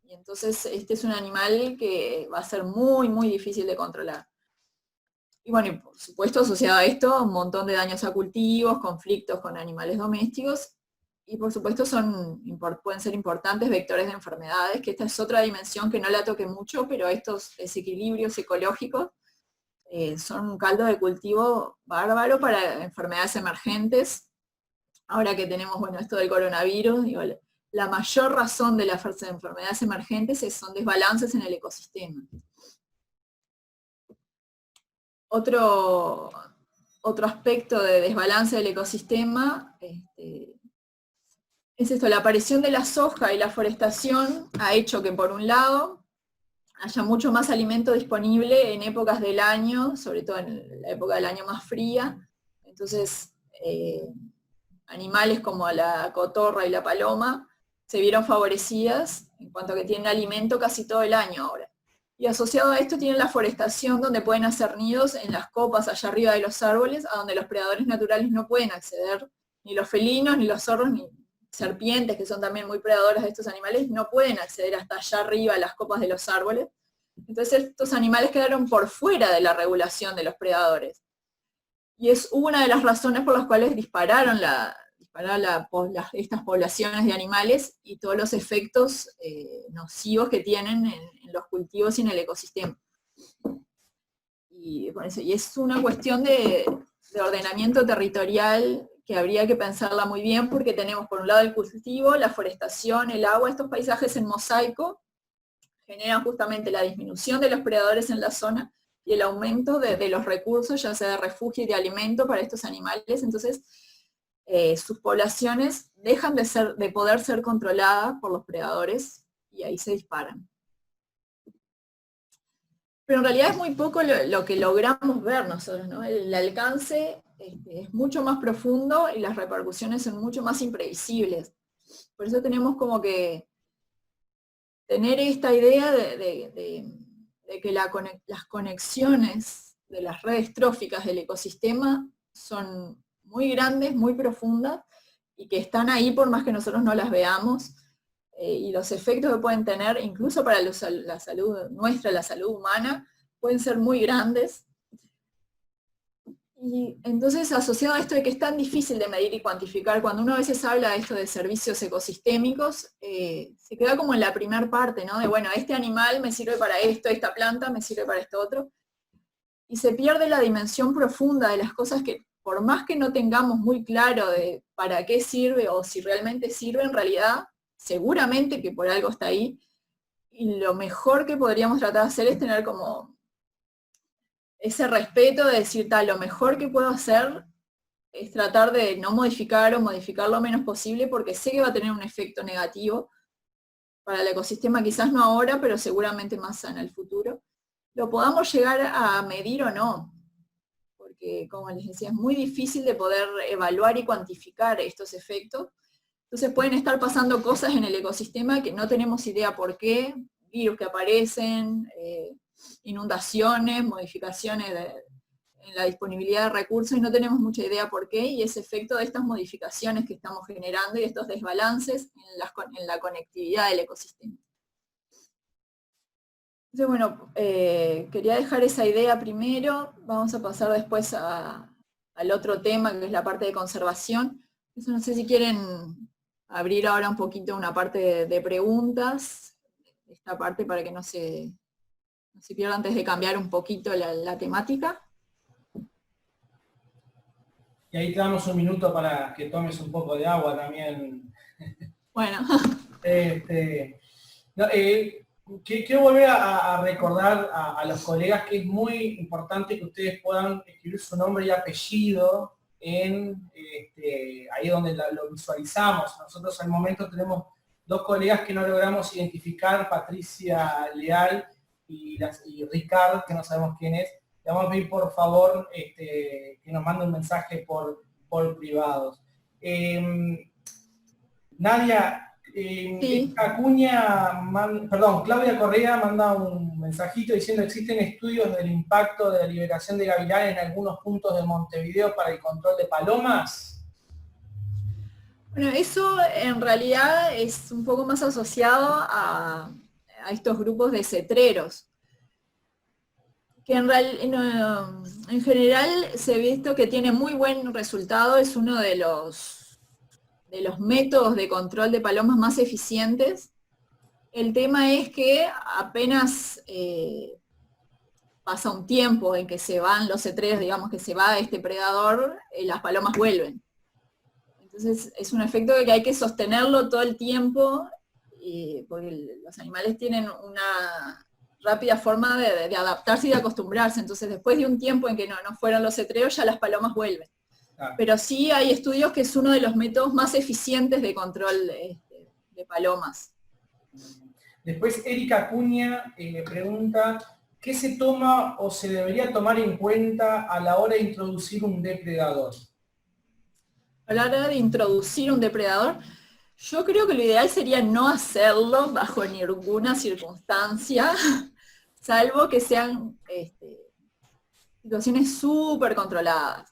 Speaker 1: Y entonces este es un animal que va a ser muy, muy difícil de controlar. Y bueno, y por supuesto asociado a esto, un montón de daños a cultivos, conflictos con animales domésticos, y por supuesto pueden ser importantes vectores de enfermedades, que esta es otra dimensión que no la toqué mucho, pero estos desequilibrios ecológicos son un caldo de cultivo bárbaro para enfermedades emergentes. Ahora que tenemos, bueno, esto del coronavirus, digo, la mayor razón de las enfermedades emergentes son desbalances en el ecosistema. Otro aspecto de desbalance del ecosistema es esto: la aparición de la soja y la forestación ha hecho que, por un lado, haya mucho más alimento disponible en épocas del año, sobre todo en la época del año más fría. Entonces, animales como la cotorra y la paloma se vieron favorecidas en cuanto a que tienen alimento casi todo el año ahora. Y asociado a esto tienen la forestación, donde pueden hacer nidos en las copas allá arriba de los árboles, a donde los predadores naturales no pueden acceder, ni los felinos, ni los zorros, ni serpientes, que son también muy predadoras de estos animales, no pueden acceder hasta allá arriba a las copas de los árboles. Entonces estos animales quedaron por fuera de la regulación de los predadores. Y es una de las razones por las cuales dispararon estas poblaciones de animales y todos los efectos nocivos que tienen en los cultivos y en el ecosistema. Y es una cuestión de ordenamiento territorial que habría que pensarla muy bien, porque tenemos por un lado el cultivo, la forestación, el agua. Estos paisajes en mosaico generan justamente la disminución de los predadores en la zona y el aumento de los recursos, ya sea de refugio y de alimento para estos animales. Entonces, sus poblaciones dejan de poder ser controladas por los predadores y ahí se disparan. Pero en realidad es muy poco lo que logramos ver nosotros, ¿no? El alcance es mucho más profundo y las repercusiones son mucho más imprevisibles. Por eso tenemos como que tener esta idea de que las conexiones de las redes tróficas del ecosistema son muy grandes, muy profundas, y que están ahí por más que nosotros no las veamos, y los efectos que pueden tener, incluso para la salud nuestra, la salud humana, pueden ser muy grandes. Y entonces, asociado a esto de que es tan difícil de medir y cuantificar, cuando uno a veces habla de esto de servicios ecosistémicos, se queda como en la primera parte, ¿no? De, bueno, este animal me sirve para esto, esta planta me sirve para esto otro, y se pierde la dimensión profunda de las cosas que, por más que no tengamos muy claro de para qué sirve o si realmente sirve, en realidad, seguramente que por algo está ahí, y lo mejor que podríamos tratar de hacer es tener como ese respeto de decir, lo mejor que puedo hacer es tratar de no modificar o modificar lo menos posible, porque sé que va a tener un efecto negativo para el ecosistema, quizás no ahora, pero seguramente más en el futuro. Lo podamos llegar a medir o no, porque como les decía, es muy difícil de poder evaluar y cuantificar estos efectos. Entonces pueden estar pasando cosas en el ecosistema que no tenemos idea por qué, virus que aparecen, inundaciones, modificaciones en la disponibilidad de recursos, y no tenemos mucha idea por qué, y ese efecto de estas modificaciones que estamos generando y estos desbalances en la conectividad del ecosistema. Entonces, bueno, quería dejar esa idea primero. Vamos a pasar después al otro tema, que es la parte de conservación. Eso, no sé si quieren abrir ahora un poquito una parte de preguntas, esta parte, para que no se pierda, antes de cambiar un poquito la temática.
Speaker 2: Y ahí te damos un minuto para que tomes un poco de agua también.
Speaker 1: Bueno.
Speaker 2: Quiero volver a recordar a los colegas que es muy importante que ustedes puedan escribir su nombre y apellido ahí donde lo visualizamos. Nosotros al momento tenemos dos colegas que no logramos identificar, Patricia Leal y Ricard, que no sabemos quién es. Le vamos a pedir por favor que nos mande un mensaje por privado. Nadia,
Speaker 1: Sí.
Speaker 2: Claudia Correa manda un mensajito diciendo: existen estudios del impacto de la liberación de gavilanes en algunos puntos de Montevideo para el control de palomas.
Speaker 1: Bueno, eso en realidad es un poco más asociado a a estos grupos de cetreros, que en general se ha visto que tiene muy buen resultado, es uno de los métodos de control de palomas más eficientes. El tema es que apenas pasa un tiempo en que se van los cetreros, digamos que se va este predador, las palomas vuelven. Entonces es un efecto que hay que sostenerlo todo el tiempo, porque los animales tienen una rápida forma de adaptarse y de acostumbrarse. Entonces después de un tiempo en que no fueron los cetreros, ya las palomas vuelven. Ah. Pero sí hay estudios que es uno de los métodos más eficientes de control de palomas.
Speaker 2: Después Erika Acuña pregunta, ¿qué se toma o se debería tomar en cuenta a la hora de introducir un depredador?
Speaker 1: A la hora de introducir un depredador, yo creo que lo ideal sería no hacerlo bajo ninguna circunstancia, salvo que sean situaciones súper controladas.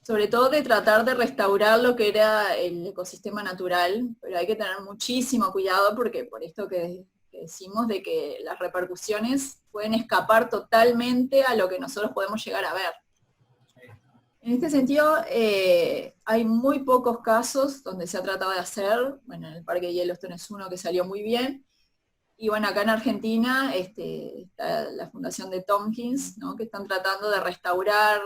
Speaker 1: Sobre todo de tratar de restaurar lo que era el ecosistema natural, pero hay que tener muchísimo cuidado porque por esto que decimos de que las repercusiones pueden escapar totalmente a lo que nosotros podemos llegar a ver. En este sentido, hay muy pocos casos donde se ha tratado de hacer. Bueno, en el Parque Yellowstone es uno que salió muy bien. Y bueno, acá en Argentina está la fundación de Tompkins, ¿no? Que están tratando de restaurar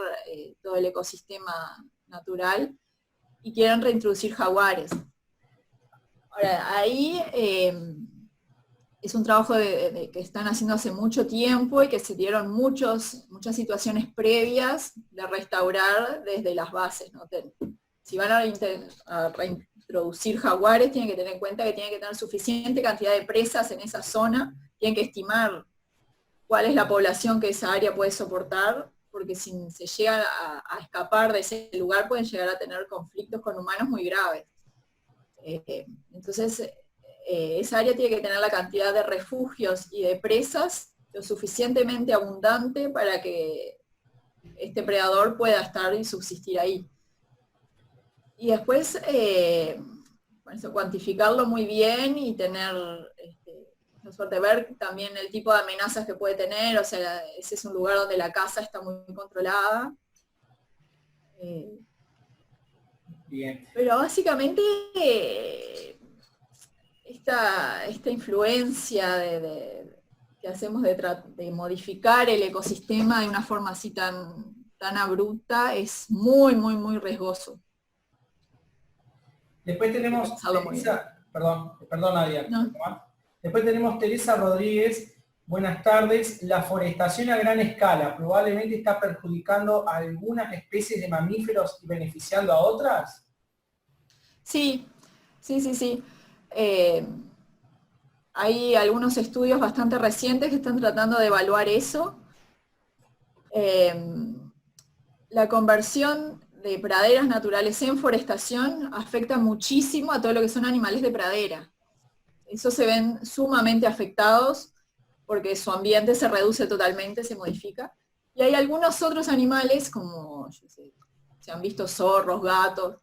Speaker 1: todo el ecosistema natural y quieren reintroducir jaguares. Ahora, ahí es un trabajo que están haciendo hace mucho tiempo y que se dieron muchas situaciones previas de restaurar desde las bases, ¿no? Si van a reintroducir jaguares, tienen que tener en cuenta que tienen que tener suficiente cantidad de presas en esa zona, tienen que estimar cuál es la población que esa área puede soportar, porque si se llega a escapar de ese lugar pueden llegar a tener conflictos con humanos muy graves. Entonces, esa área tiene que tener la cantidad de refugios y de presas lo suficientemente abundante para que este predador pueda estar y subsistir ahí. Y después, cuantificarlo muy bien y tener la suerte de ver también el tipo de amenazas que puede tener, o sea, ese es un lugar donde la caza está muy controlada.
Speaker 2: Bien.
Speaker 1: Pero básicamente esta influencia que hacemos de modificar el ecosistema de una forma así tan abrupta es muy, muy, muy riesgoso.
Speaker 2: Después tenemos Teresa, perdón Nadia.
Speaker 1: No.
Speaker 2: Después tenemos Teresa Rodríguez. Buenas tardes. La forestación a gran escala probablemente está perjudicando a algunas especies de mamíferos y beneficiando a otras.
Speaker 1: Sí. Hay algunos estudios bastante recientes que están tratando de evaluar eso. La conversión de praderas naturales en forestación afecta muchísimo a todo lo que son animales de pradera. Esos se ven sumamente afectados porque su ambiente se reduce totalmente, se modifica. Y hay algunos otros animales, como se han visto zorros, gatos,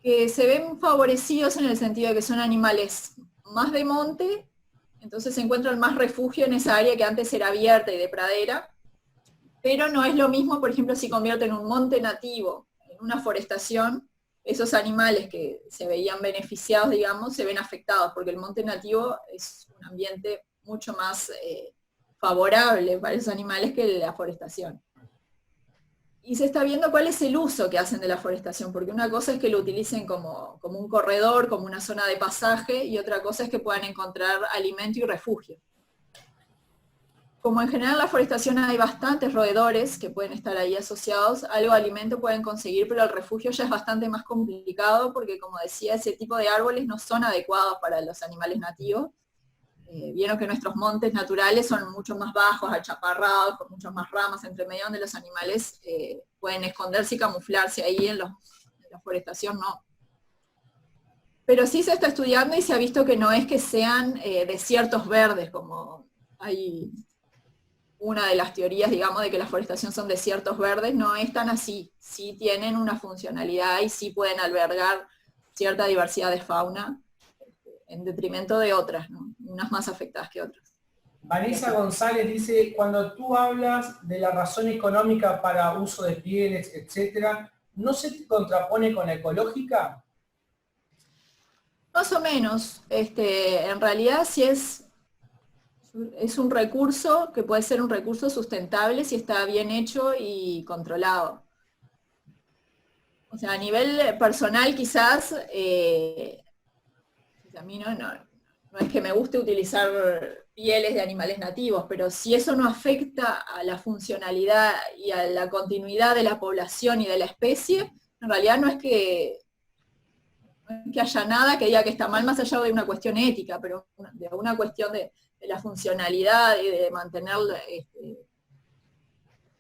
Speaker 1: que se ven favorecidos en el sentido de que son animales más de monte, entonces se encuentran más refugio en esa área que antes era abierta y de pradera, pero no es lo mismo, por ejemplo, si convierten un monte nativo en una forestación, esos animales que se veían beneficiados, digamos, se ven afectados, porque el monte nativo es un ambiente mucho más favorable para esos animales que la forestación. Y se está viendo cuál es el uso que hacen de la forestación, porque una cosa es que lo utilicen como un corredor, como una zona de pasaje, y otra cosa es que puedan encontrar alimento y refugio. Como en general en la forestación hay bastantes roedores que pueden estar ahí asociados, algo de alimento pueden conseguir, pero el refugio ya es bastante más complicado, porque como decía, ese tipo de árboles no son adecuados para los animales nativos. Vieron que nuestros montes naturales son mucho más bajos, achaparrados, con muchas más ramas entre medio, donde los animales pueden esconderse y camuflarse. Ahí en la forestación no. Pero sí se está estudiando y se ha visto que no es que sean desiertos verdes, como hay una de las teorías, digamos, de que la forestación son desiertos verdes, no es tan así. Sí tienen una funcionalidad y sí pueden albergar cierta diversidad de fauna, en detrimento de otras, ¿no? unas más afectadas que otras.
Speaker 2: Vanessa González dice, cuando tú hablas de la razón económica para uso de pieles, etcétera, ¿no se te contrapone con la ecológica?
Speaker 1: Más o menos. En realidad sí es un recurso que puede ser un recurso sustentable si está bien hecho y controlado. O sea, a nivel personal quizás, a mí no es que me guste utilizar pieles de animales nativos, pero si eso no afecta a la funcionalidad y a la continuidad de la población y de la especie, en realidad no es que haya nada que diga que está mal, más allá de una cuestión ética, pero de una cuestión de la funcionalidad y de mantener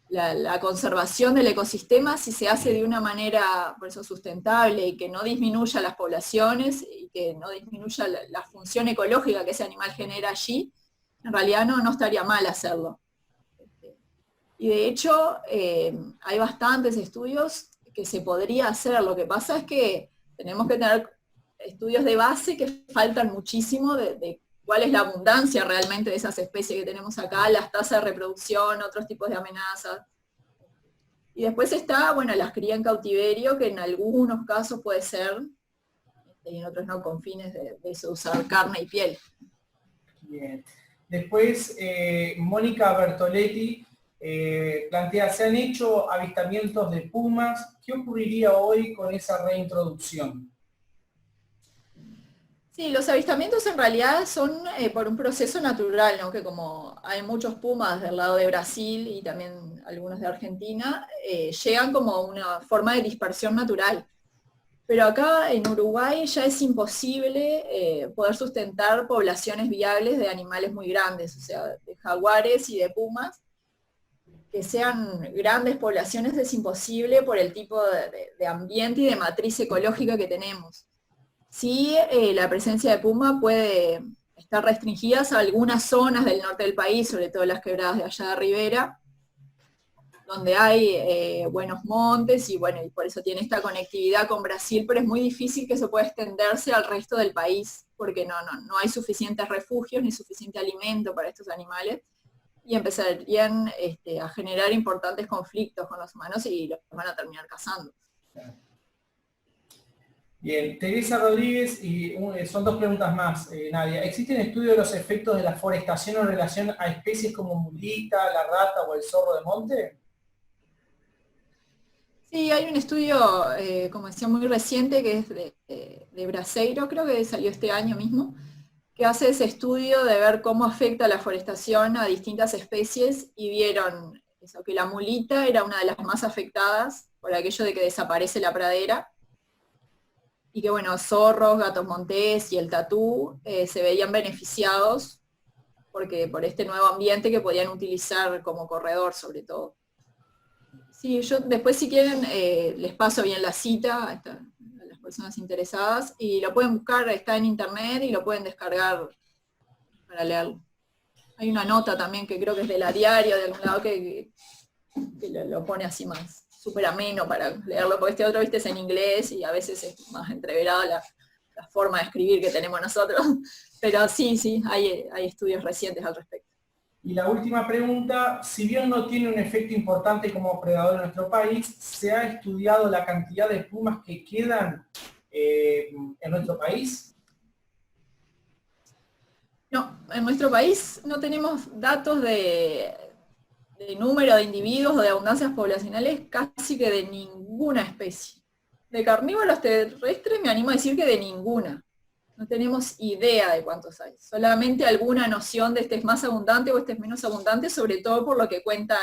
Speaker 1: la conservación del ecosistema, si se hace de una manera, por eso, sustentable y que no disminuya las poblaciones y que no disminuya la función ecológica que ese animal genera allí, en realidad no estaría mal hacerlo. Y de hecho, hay bastantes estudios que se podría hacer. Lo que pasa es que tenemos que tener estudios de base que faltan muchísimo de cuál es la abundancia realmente de esas especies que tenemos acá, las tasas de reproducción, otros tipos de amenazas. Y después está, bueno, las cría en cautiverio, que en algunos casos puede ser, y en otros no, con fines de eso, usar carne y piel.
Speaker 2: Bien. Después, Mónica Bertoletti plantea, ¿se han hecho avistamientos de pumas? ¿Qué ocurriría hoy con esa reintroducción?
Speaker 1: Sí, los avistamientos en realidad son por un proceso natural, ¿no? Que como hay muchos pumas del lado de Brasil y también algunos de Argentina, llegan como una forma de dispersión natural. Pero acá en Uruguay ya es imposible poder sustentar poblaciones viables de animales muy grandes, o sea, de jaguares y de pumas, que sean grandes poblaciones es imposible por el tipo de ambiente y de matriz ecológica que tenemos. Sí, la presencia de puma puede estar restringida a algunas zonas del norte del país, sobre todo las quebradas de allá de Rivera, donde hay buenos montes y bueno, y por eso tiene esta conectividad con Brasil, pero es muy difícil que eso pueda extenderse al resto del país, porque no hay suficientes refugios ni suficiente alimento para estos animales, y empezarían a generar importantes conflictos con los humanos y los van a terminar cazando.
Speaker 2: Bien, Teresa Rodríguez, y son dos preguntas más, Nadia. ¿Existen estudios de los efectos de la forestación en relación a especies como mulita, la rata o el zorro de monte?
Speaker 1: Sí, hay un estudio, como decía, muy reciente, que es de Braseiro, creo que salió este año mismo, que hace ese estudio de ver cómo afecta la forestación a distintas especies, y vieron eso, que la mulita era una de las más afectadas por aquello de que desaparece la pradera, y que bueno, zorros, gatos montés y el tatú se veían beneficiados por este nuevo ambiente que podían utilizar como corredor sobre todo. Sí, yo después si quieren les paso bien la cita a las personas interesadas y lo pueden buscar, está en internet y lo pueden descargar para leerlo. Hay una nota también que creo que es de la Diario, de algún lado, que lo pone así más súper ameno para leerlo, porque este otro, viste, es en inglés y a veces es más entreverada la forma de escribir que tenemos nosotros. Pero sí, hay estudios recientes al respecto.
Speaker 2: Y la última pregunta, si bien no tiene un efecto importante como predador en nuestro país, ¿se ha estudiado la cantidad de pumas que quedan en nuestro país?
Speaker 1: No, en nuestro país no tenemos datos de número de individuos o de abundancias poblacionales casi que de ninguna especie. De carnívoros terrestres me animo a decir que de ninguna. No tenemos idea de cuántos hay. Solamente alguna noción de este es más abundante o este es menos abundante, sobre todo por lo que cuenta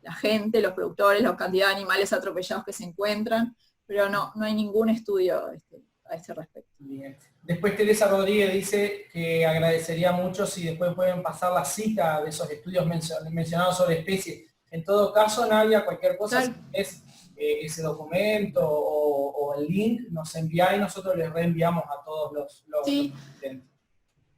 Speaker 1: la gente, los productores, la cantidad de animales atropellados que se encuentran, pero no hay ningún estudio a este respecto.
Speaker 2: Bien. Después Teresa Rodríguez dice que agradecería mucho si después pueden pasar la cita de esos estudios mencionados sobre especies. En todo caso, Nadia, cualquier cosa,
Speaker 1: Claro.
Speaker 2: si es ese documento o el link, nos envía y nosotros les reenviamos a todos los
Speaker 1: Sí.
Speaker 2: asistentes.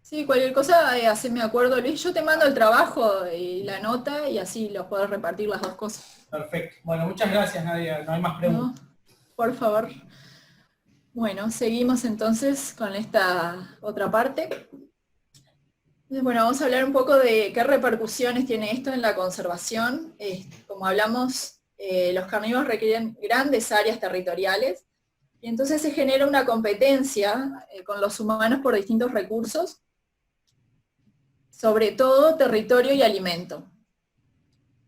Speaker 1: Sí, cualquier cosa, haceme acuerdo, Luis. Yo te mando el trabajo y la nota y así los puedo repartir las dos cosas.
Speaker 2: Perfecto. Bueno, muchas gracias, Nadia. No hay más preguntas.
Speaker 1: ¿No? Por favor. Bueno, seguimos entonces con esta otra parte. Bueno, vamos a hablar un poco de qué repercusiones tiene esto en la conservación. Como hablamos, los carnívoros requieren grandes áreas territoriales y entonces se genera una competencia con los humanos por distintos recursos, sobre todo territorio y alimento.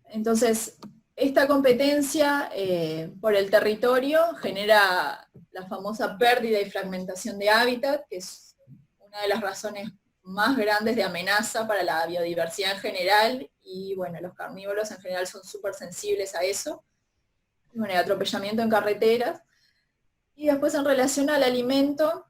Speaker 1: Entonces, esta competencia por el territorio genera la famosa pérdida y fragmentación de hábitat, que es una de las razones más grandes de amenaza para la biodiversidad en general, y bueno, los carnívoros en general son súper sensibles a eso. Bueno, el atropellamiento en carreteras. Y después en relación al alimento,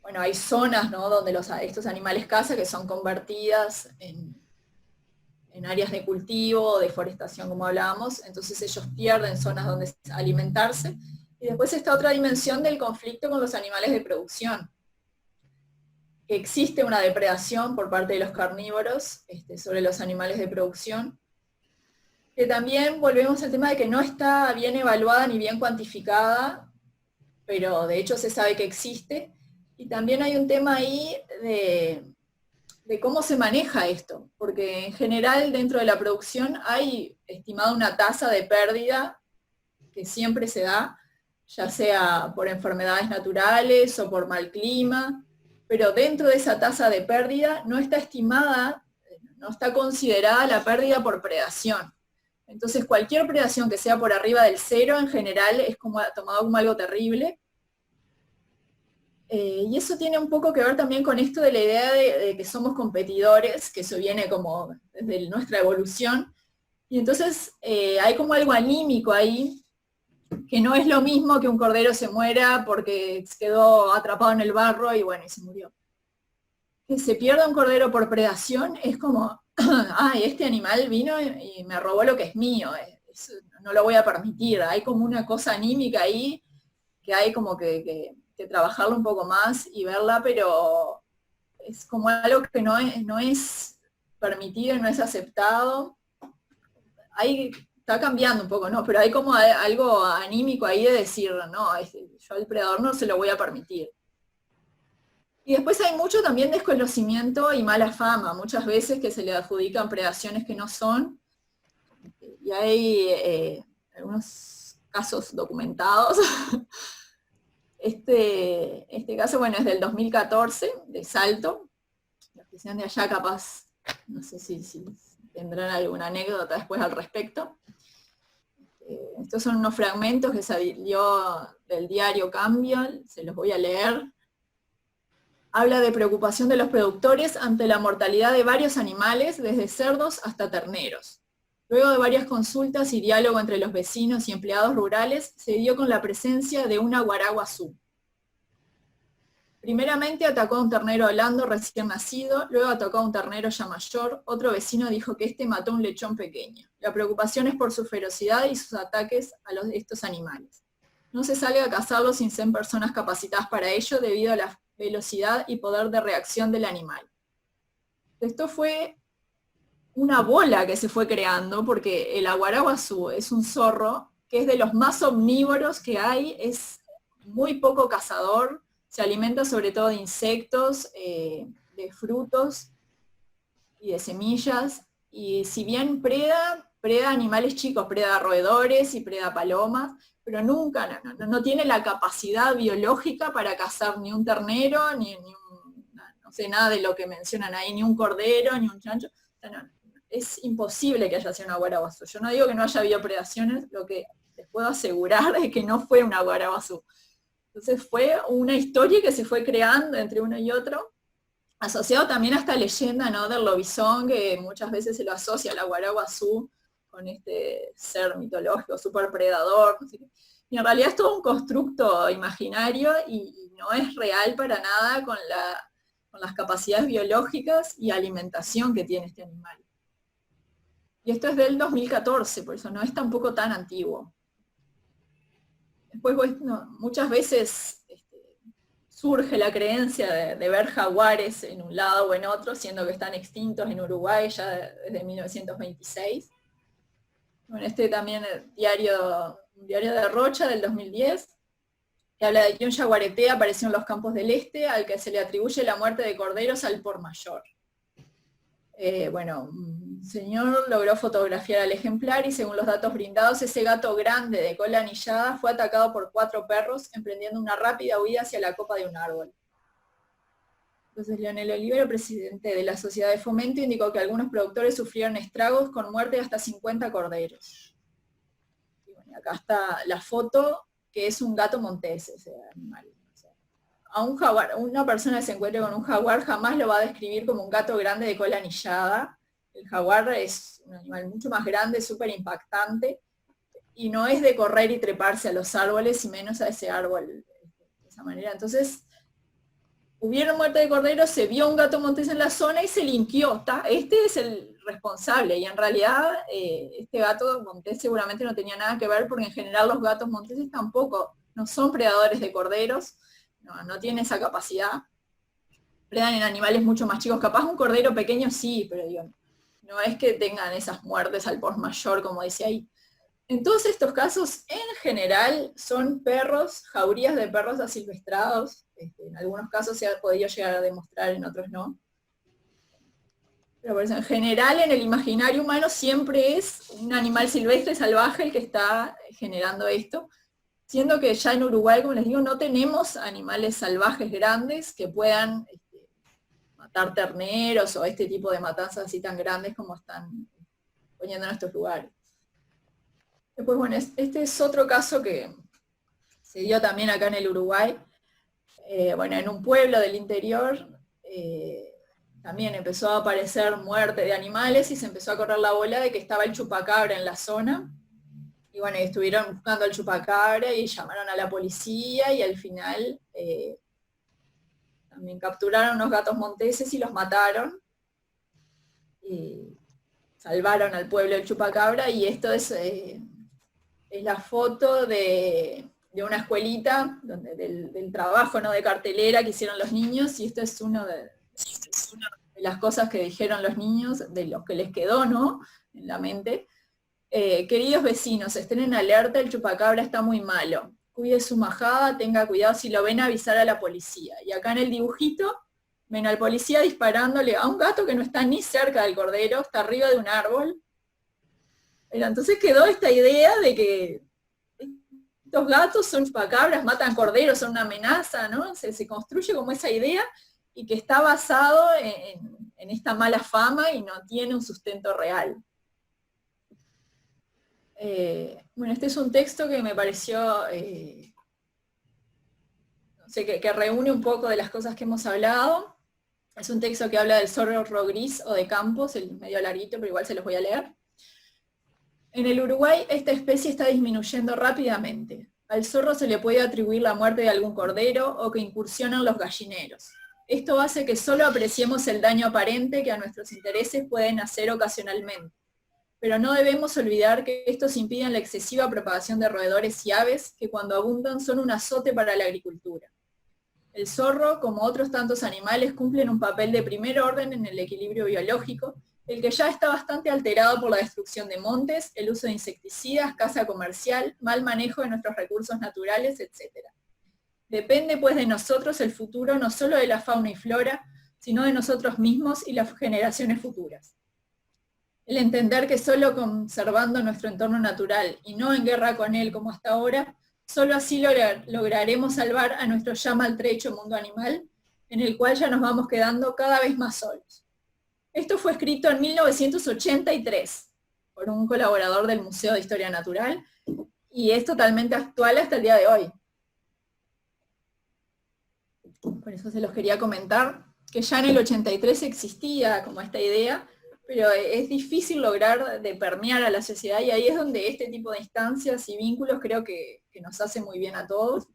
Speaker 1: bueno, hay zonas, ¿no?, donde estos animales caza que son convertidas en áreas de cultivo, deforestación, como hablábamos, entonces ellos pierden zonas donde alimentarse. Y después está otra dimensión del conflicto con los animales de producción. Existe una depredación por parte de los carnívoros sobre los animales de producción, que también volvemos al tema de que no está bien evaluada ni bien cuantificada, pero de hecho se sabe que existe. Y también hay un tema ahí de cómo se maneja esto, porque en general dentro de la producción hay estimada una tasa de pérdida que siempre se da, ya sea por enfermedades naturales o por mal clima, pero dentro de esa tasa de pérdida no está estimada, no está considerada la pérdida por predación. Entonces cualquier predación que sea por arriba del 0 en general es tomado como algo terrible. Y eso tiene un poco que ver también con esto de la idea de que somos competidores, que eso viene como desde nuestra evolución, y entonces hay como algo anímico ahí, que no es lo mismo que un cordero se muera porque quedó atrapado en el barro y bueno, y se murió. Que se pierda un cordero por predación es como, ay, este animal vino y me robó lo que es mío, eso no lo voy a permitir. Hay como una cosa anímica ahí, que hay como que trabajarlo un poco más y verla, pero es como algo que no es permitido, no es aceptado. Está cambiando un poco, ¿no? Pero hay como algo anímico ahí de decir, no, yo al predador no se lo voy a permitir. Y después hay mucho también desconocimiento y mala fama, muchas veces que se le adjudican predaciones que no son, y hay algunos casos documentados. Este caso, bueno, es del 2014, de Salto. Los que sean de allá capaz, no sé si tendrán alguna anécdota después al respecto. Estos son unos fragmentos que salió del diario Cambio, se los voy a leer. Habla de preocupación de los productores ante la mortalidad de varios animales, desde cerdos hasta terneros. Luego de varias consultas y diálogo entre los vecinos y empleados rurales, se dio con la presencia de una guaraguazú. Primeramente atacó a un ternero blando recién nacido, luego atacó a un ternero ya mayor, otro vecino dijo que este mató a un lechón pequeño. La preocupación es por su ferocidad y sus ataques a estos animales. No se sale a cazarlos sin ser personas capacitadas para ello debido a la velocidad y poder de reacción del animal. Esto fue una bola que se fue creando, porque el aguaraguazú es un zorro que es de los más omnívoros que hay, es muy poco cazador, se alimenta sobre todo de insectos, de frutos y de semillas, y si bien preda animales chicos, preda roedores y preda palomas, pero nunca, no tiene la capacidad biológica para cazar ni un ternero, ni no sé, nada de lo que mencionan ahí, ni un cordero, ni un chancho. Es imposible que haya sido una guaraguazú. Yo no digo que no haya habido predaciones, lo que les puedo asegurar es que no fue una guaraguazú. Entonces fue una historia que se fue creando entre uno y otro, asociado también a esta leyenda, ¿no?, del lobizón, que muchas veces se lo asocia a la guaraguazú con este ser mitológico, súper predador, no sé qué. Y en realidad es todo un constructo imaginario y no es real para nada con las capacidades biológicas y alimentación que tiene este animal. Y esto es del 2014, por eso no es tampoco tan antiguo. Después, bueno, muchas veces surge la creencia de ver jaguares en un lado o en otro, siendo que están extintos en Uruguay ya desde 1926. Bueno, también un diario de Rocha del 2010, que habla de que un yaguareté apareció en los campos del este, al que se le atribuye la muerte de corderos al por mayor. Bueno, un señor logró fotografiar al ejemplar y según los datos brindados, ese gato grande de cola anillada fue atacado por 4 perros, emprendiendo una rápida huida hacia la copa de un árbol. Entonces Leonel Olivero, presidente de la Sociedad de Fomento, indicó que algunos productores sufrieron estragos con muerte de hasta 50 corderos. Y bueno, acá está la foto, que es un gato montés, ese animal. A un jaguar, una persona que se encuentre con un jaguar jamás lo va a describir como un gato grande de cola anillada. El jaguar es un animal mucho más grande, súper impactante, y no es de correr y treparse a los árboles, y menos a ese árbol de esa manera. Entonces, hubieron muerte de corderos, se vio un gato montés en la zona y se limpió. Este es el responsable, y en realidad este gato montés seguramente no tenía nada que ver, porque en general los gatos monteses tampoco, no son predadores de corderos, no tiene esa capacidad. Predan en animales mucho más chicos. Capaz un cordero pequeño sí, pero digo, no es que tengan esas muertes al por mayor, como decía ahí. En todos estos casos, en general, son perros, jaurías de perros asilvestrados. En algunos casos se ha podido llegar a demostrar, en otros no. Pero por eso, en general, en el imaginario humano siempre es un animal silvestre, salvaje, el que está generando esto. Siendo que ya en Uruguay, como les digo, no tenemos animales salvajes grandes que puedan matar terneros o este tipo de matanzas así tan grandes como están poniendo en estos lugares. Después, bueno, este es otro caso que se dio también acá en el Uruguay. Bueno, en un pueblo del interior también empezó a aparecer muerte de animales y se empezó a correr la bola de que estaba el chupacabra en la zona. Y bueno, estuvieron buscando al chupacabra y llamaron a la policía y al final también capturaron unos gatos monteses y los mataron. Y salvaron al pueblo del chupacabra, y esto es la foto de una escuelita del trabajo, ¿no?, de cartelera que hicieron los niños, y esto es una de las cosas que dijeron los niños, de los que les quedó, ¿no?, en la mente. Queridos vecinos, estén en alerta, el chupacabra está muy malo. Cuide su majada, tenga cuidado, si lo ven avisar a la policía. Y acá en el dibujito ven al policía disparándole a un gato que no está ni cerca del cordero, está arriba de un árbol. Pero entonces quedó esta idea de que estos gatos son chupacabras, matan corderos, son una amenaza, ¿no? Se construye como esa idea y que está basado en esta mala fama y no tiene un sustento real. Bueno, este es un texto que me pareció, no sé, que reúne un poco de las cosas que hemos hablado. Es un texto que habla del zorro gris o de campos, el medio larguito, pero igual se los voy a leer. En el Uruguay, esta especie está disminuyendo rápidamente. Al zorro se le puede atribuir la muerte de algún cordero o que incursionan los gallineros. Esto hace que solo apreciemos el daño aparente que a nuestros intereses pueden hacer ocasionalmente. Pero no debemos olvidar que estos impiden la excesiva propagación de roedores y aves que cuando abundan son un azote para la agricultura. El zorro, como otros tantos animales, cumplen un papel de primer orden en el equilibrio biológico, el que ya está bastante alterado por la destrucción de montes, el uso de insecticidas, caza comercial, mal manejo de nuestros recursos naturales, etc. Depende pues de nosotros el futuro no solo de la fauna y flora, sino de nosotros mismos y las generaciones futuras. El entender que solo conservando nuestro entorno natural y no en guerra con él como hasta ahora, solo así lograremos salvar a nuestro ya maltrecho mundo animal, en el cual ya nos vamos quedando cada vez más solos. Esto fue escrito en 1983 por un colaborador del Museo de Historia Natural y es totalmente actual hasta el día de hoy. Por eso se los quería comentar, que ya en el 83 existía como esta idea, pero es difícil lograr de permear a la sociedad, y ahí es donde este tipo de instancias y vínculos creo que nos hace muy bien a todos.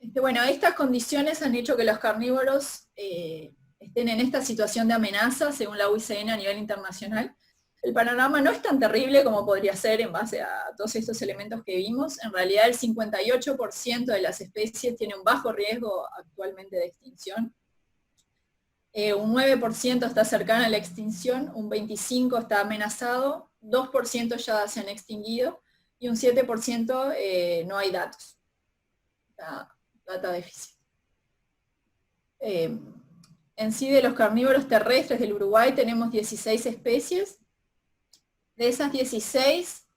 Speaker 1: Bueno, estas condiciones han hecho que los carnívoros estén en esta situación de amenaza, según la UICN a nivel internacional. El panorama no es tan terrible como podría ser en base a todos estos elementos que vimos. En realidad el 58% de las especies tiene un bajo riesgo actualmente de extinción. Un 9% está cercano a la extinción, un 25% está amenazado, 2% ya se han extinguido, y un 7% no hay datos. Data déficit. En sí, de los carnívoros terrestres del Uruguay tenemos 16 especies. De esas 16,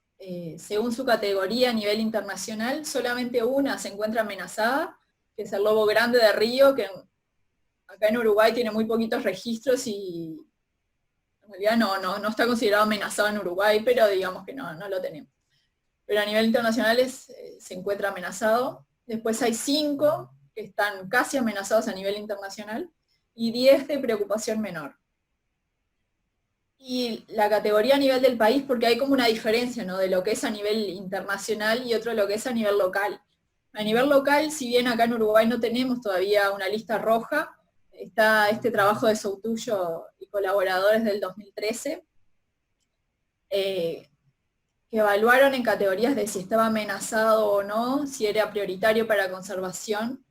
Speaker 1: según su categoría a nivel internacional, solamente una se encuentra amenazada, que es el lobo grande de río, que acá en Uruguay tiene muy poquitos registros y en realidad no está considerado amenazado en Uruguay, pero digamos que no lo tenemos. Pero a nivel internacional se encuentra amenazado. Después hay 5 que están casi amenazados a nivel internacional y 10 de preocupación menor. Y la categoría a nivel del país, porque hay como una diferencia, ¿no?, de lo que es a nivel internacional y otro lo que es a nivel local. A nivel local, si bien acá en Uruguay no tenemos todavía una lista roja, está este trabajo de Soutullo y colaboradores del 2013, que evaluaron en categorías de si estaba amenazado o no, si era prioritario para conservación,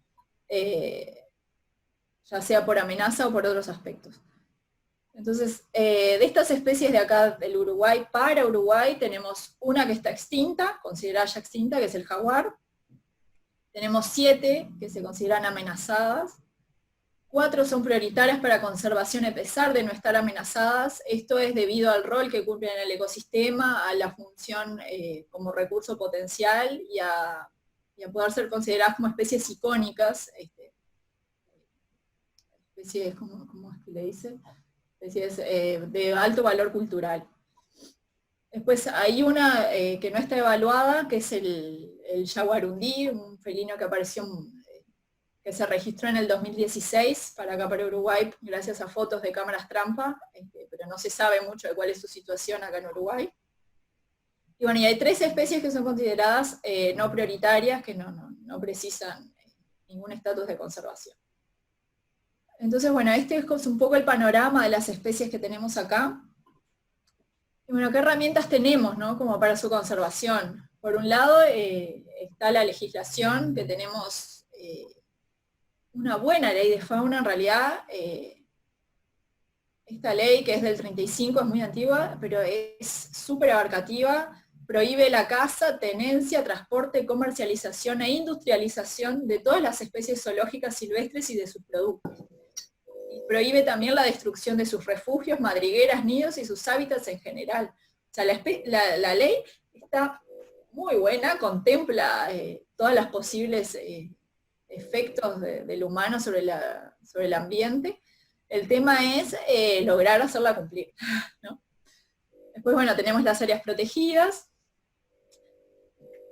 Speaker 1: ya sea por amenaza o por otros aspectos. Entonces, de estas especies de acá del Uruguay, para Uruguay, tenemos una que está extinta, considerada ya extinta, que es el jaguar. Tenemos 7 que se consideran amenazadas. 4 son prioritarias para conservación a pesar de no estar amenazadas. Esto es debido al rol que cumplen en el ecosistema, a la función como recurso potencial y a poder ser consideradas como especies icónicas. Especies, ¿cómo es que le dicen? Especies de alto valor cultural. Después hay una que no está evaluada, que es el yaguarundí, un felino que apareció, que se registró en el 2016 para acá para Uruguay, gracias a fotos de cámaras trampa, pero no se sabe mucho de cuál es su situación acá en Uruguay. Y bueno, y hay 3 especies que son consideradas no prioritarias, que no precisan ningún estatus de conservación. Entonces, bueno, este es un poco el panorama de las especies que tenemos acá. Y bueno, ¿qué herramientas tenemos, ¿no?, como para su conservación? Por un lado, está la legislación, que tenemos una buena ley de fauna, en realidad. Esta ley, que es del 35, es muy antigua, pero es súper abarcativa. Prohíbe la caza, tenencia, transporte, comercialización e industrialización de todas las especies zoológicas silvestres y de sus productos. Y prohíbe también la destrucción de sus refugios, madrigueras, nidos y sus hábitats en general. O sea, la ley está muy buena, contempla todas las posibles efectos del humano sobre el ambiente. El tema es lograr hacerla cumplir, ¿no? Después, bueno, tenemos las áreas protegidas.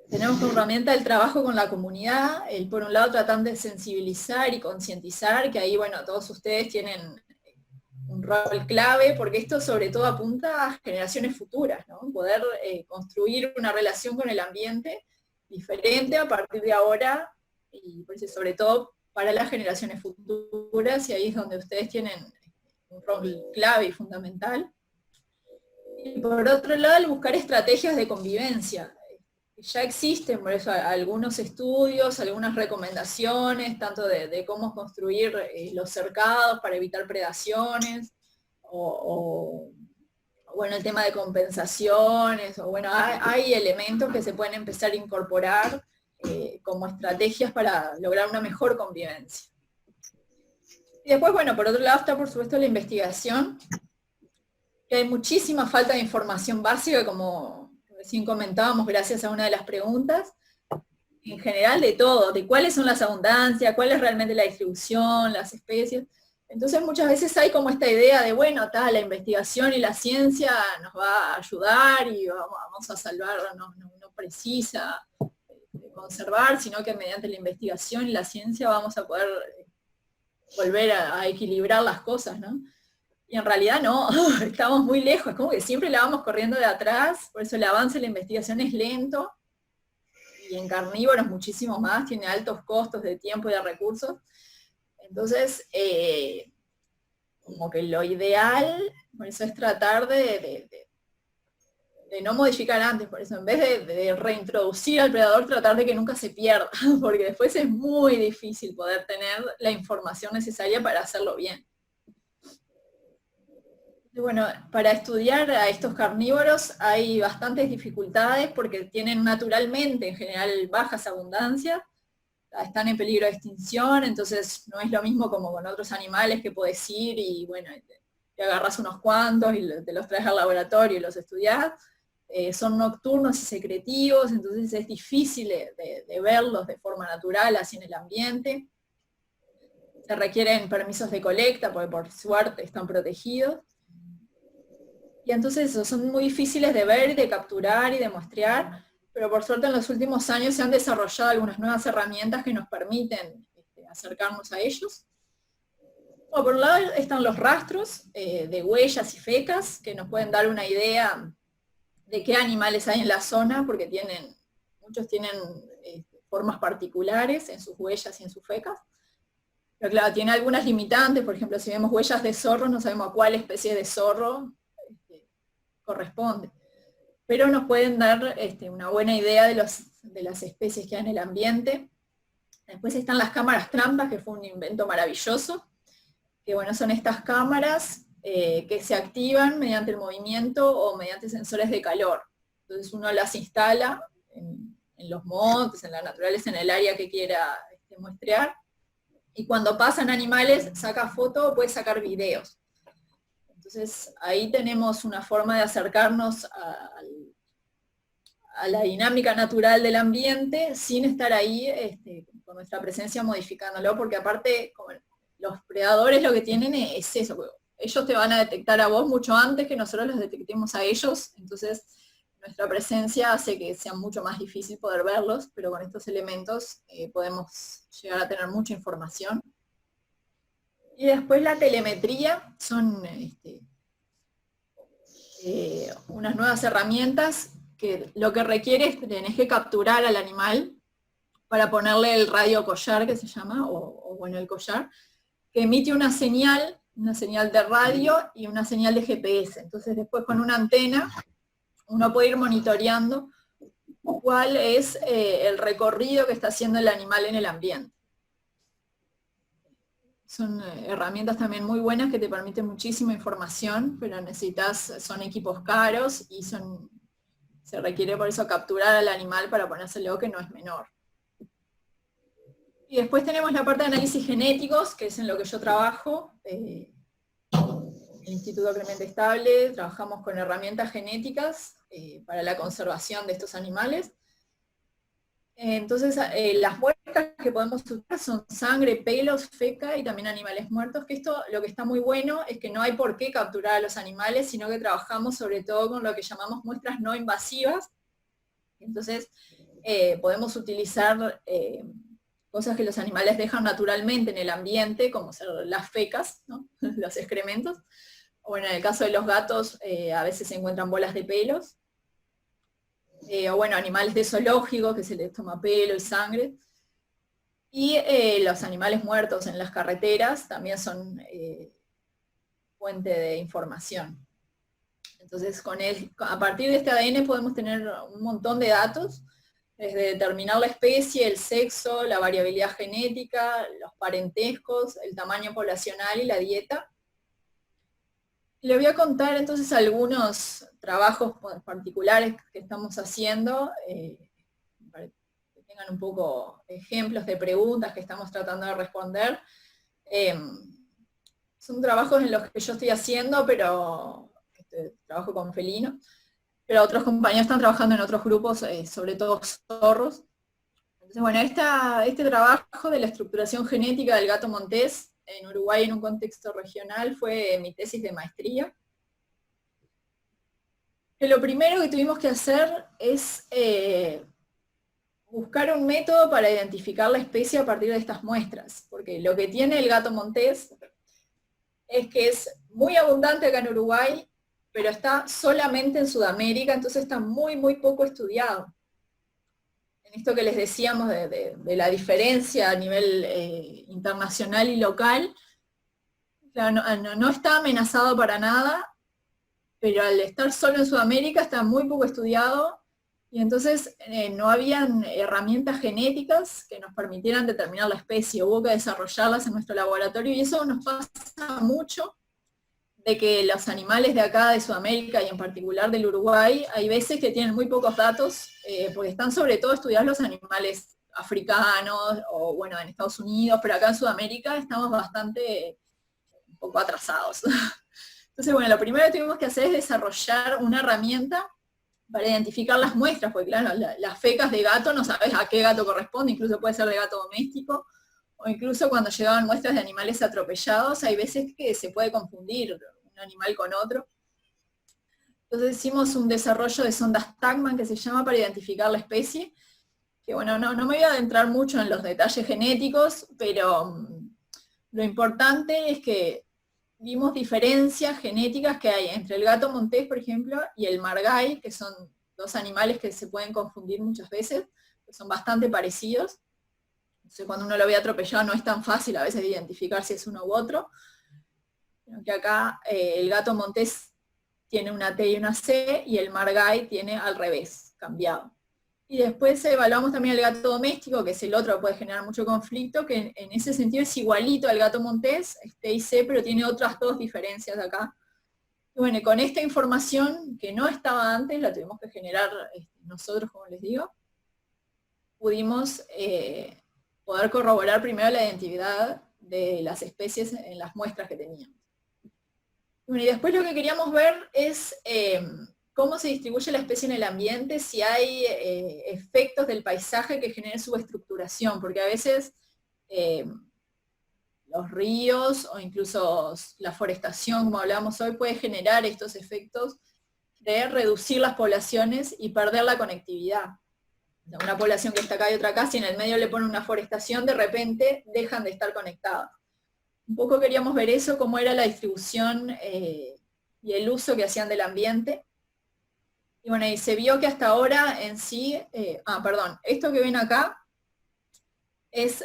Speaker 1: Tenemos como herramienta el trabajo con la comunidad, por un lado tratan de sensibilizar y concientizar, que ahí, bueno, todos ustedes tienen un rol clave, porque esto sobre todo apunta a generaciones futuras, ¿no? Poder construir una relación con el ambiente diferente a partir de ahora, y por eso, sobre todo para las generaciones futuras, y ahí es donde ustedes tienen un rol clave y fundamental. Y por otro lado, el buscar estrategias de convivencia. Ya existen, por eso, algunos estudios, algunas recomendaciones, tanto de cómo construir los cercados para evitar predaciones, o bueno, el tema de compensaciones, o bueno, hay elementos que se pueden empezar a incorporar como estrategias para lograr una mejor convivencia. Y después, bueno, por otro lado está, por supuesto, la investigación, que hay muchísima falta de información básica, como recién comentábamos gracias a una de las preguntas, en general de todo, de cuáles son las abundancias, cuál es realmente la distribución, las especies. Entonces muchas veces hay como esta idea de, bueno, la investigación y la ciencia nos va a ayudar y vamos a salvar, no precisa conservar, sino que mediante la investigación y la ciencia vamos a poder volver a equilibrar las cosas, ¿no? Y en realidad no, estamos muy lejos, es como que siempre la vamos corriendo de atrás, por eso el avance en la investigación es lento, y en carnívoros muchísimo más, tiene altos costos de tiempo y de recursos. Entonces, como que lo ideal, por eso es tratar de no modificar antes, por eso en vez de reintroducir al predador, tratar de que nunca se pierda, porque después es muy difícil poder tener la información necesaria para hacerlo bien. Bueno, para estudiar a estos carnívoros hay bastantes dificultades porque tienen naturalmente en general bajas abundancias, están en peligro de extinción, entonces no es lo mismo como con otros animales que podés ir y bueno, te agarras unos cuantos y te los traes al laboratorio y los estudiás. Son nocturnos y secretivos, entonces es difícil de verlos de forma natural así en el ambiente. Se requieren permisos de colecta porque por suerte están protegidos. Y entonces son muy difíciles de ver, de capturar y de muestrear, pero por suerte en los últimos años se han desarrollado algunas nuevas herramientas que nos permiten acercarnos a ellos. Bueno, por un lado están los rastros de huellas y fecas, que nos pueden dar una idea de qué animales hay en la zona, porque muchos tienen formas particulares en sus huellas y en sus fecas. Pero claro, tiene algunas limitantes, por ejemplo, si vemos huellas de zorro, no sabemos a cuál especie de zorro corresponde. Pero nos pueden dar una buena idea de las especies que hay en el ambiente. Después están las cámaras trampas, que fue un invento maravilloso, que bueno, son estas cámaras que se activan mediante el movimiento o mediante sensores de calor. Entonces uno las instala en los montes, en la naturaleza, en el área que quiera muestrear, y cuando pasan animales saca foto o puede sacar videos. Entonces ahí tenemos una forma de acercarnos a la dinámica natural del ambiente sin estar ahí con nuestra presencia modificándolo, porque aparte los predadores lo que tienen es eso, ellos te van a detectar a vos mucho antes que nosotros los detectemos a ellos, entonces nuestra presencia hace que sea mucho más difícil poder verlos, pero con estos elementos podemos llegar a tener mucha información. Y después la telemetría, son unas nuevas herramientas que lo que requiere es que tenés que capturar al animal para ponerle el radio collar, que se llama, o bueno, el collar, que emite una señal de radio y una señal de GPS. Entonces después con una antena uno puede ir monitoreando cuál es el recorrido que está haciendo el animal en el ambiente. Son herramientas también muy buenas que te permiten muchísima información, pero son equipos caros y se requiere por eso capturar al animal para ponérselo, que no es menor. Y después tenemos la parte de análisis genéticos, que es en lo que yo trabajo. En el Instituto Clemente Estable trabajamos con herramientas genéticas para la conservación de estos animales. Entonces, las muestras que podemos usar son sangre, pelos, feca y también animales muertos, que esto lo que está muy bueno es que no hay por qué capturar a los animales, sino que trabajamos sobre todo con lo que llamamos muestras no invasivas. Entonces, podemos utilizar cosas que los animales dejan naturalmente en el ambiente, como ser las fecas, ¿no? Los excrementos. O en el caso de los gatos, a veces se encuentran bolas de pelos. O bueno, animales de zoológico, que se les toma pelo y sangre. Y los animales muertos en las carreteras también son fuente de información. Entonces, a partir de este ADN podemos tener un montón de datos, desde determinar la especie, el sexo, la variabilidad genética, los parentescos, el tamaño poblacional y la dieta. Le voy a contar entonces algunos trabajos particulares que estamos haciendo, para que tengan un poco ejemplos de preguntas que estamos tratando de responder. Son trabajos en los que yo estoy haciendo, pero trabajo con felinos, pero otros compañeros están trabajando en otros grupos, sobre todo zorros. Entonces, bueno, este trabajo de la estructuración genética del gato montés en Uruguay en un contexto regional fue mi tesis de maestría. Que lo primero que tuvimos que hacer es buscar un método para identificar la especie a partir de estas muestras, porque lo que tiene el gato montés es que es muy abundante acá en Uruguay, pero está solamente en Sudamérica, entonces está muy, muy poco estudiado. En esto que les decíamos de la diferencia a nivel internacional y local, claro, no está amenazado para nada, pero al estar solo en Sudamérica está muy poco estudiado, y entonces no habían herramientas genéticas que nos permitieran determinar la especie, hubo que desarrollarlas en nuestro laboratorio, y eso nos pasa mucho de que los animales de acá, de Sudamérica y en particular del Uruguay, hay veces que tienen muy pocos datos, porque están sobre todo estudiados los animales africanos, o bueno, en Estados Unidos, pero acá en Sudamérica estamos bastante, un poco atrasados. Entonces, bueno, lo primero que tuvimos que hacer es desarrollar una herramienta para identificar las muestras, porque claro, las fecas de gato no sabes a qué gato corresponde, incluso puede ser de gato doméstico, o incluso cuando llegaban muestras de animales atropellados, hay veces que se puede confundir un animal con otro. Entonces hicimos un desarrollo de sondas Tagman, que se llama, para identificar la especie, que bueno, no me voy a adentrar mucho en los detalles genéticos, pero lo importante es que vimos diferencias genéticas que hay entre el gato montés, por ejemplo, y el margay, que son dos animales que se pueden confundir muchas veces, que son bastante parecidos. Entonces, cuando uno lo ve atropellado no es tan fácil a veces identificar si es uno u otro. Que acá el gato montés tiene una T y una C, y el margay tiene al revés, cambiado. Y después evaluamos también el gato doméstico, que es el otro que puede generar mucho conflicto, que en ese sentido es igualito al gato montés, es T y C, pero tiene otras dos diferencias acá. Y bueno, con esta información, que no estaba antes, la tuvimos que generar nosotros, como les digo, pudimos poder corroborar primero la identidad de las especies en las muestras que teníamos. Bueno, y después lo que queríamos ver es cómo se distribuye la especie en el ambiente, si hay efectos del paisaje que generen subestructuración, porque a veces los ríos o incluso la forestación, como hablábamos hoy, puede generar estos efectos de reducir las poblaciones y perder la conectividad. Una población que está acá y otra acá, si en el medio le ponen una forestación, de repente dejan de estar conectadas. Un poco queríamos ver eso, cómo era la distribución y el uso que hacían del ambiente. Y bueno, y se vio que hasta ahora en sí, esto que ven acá es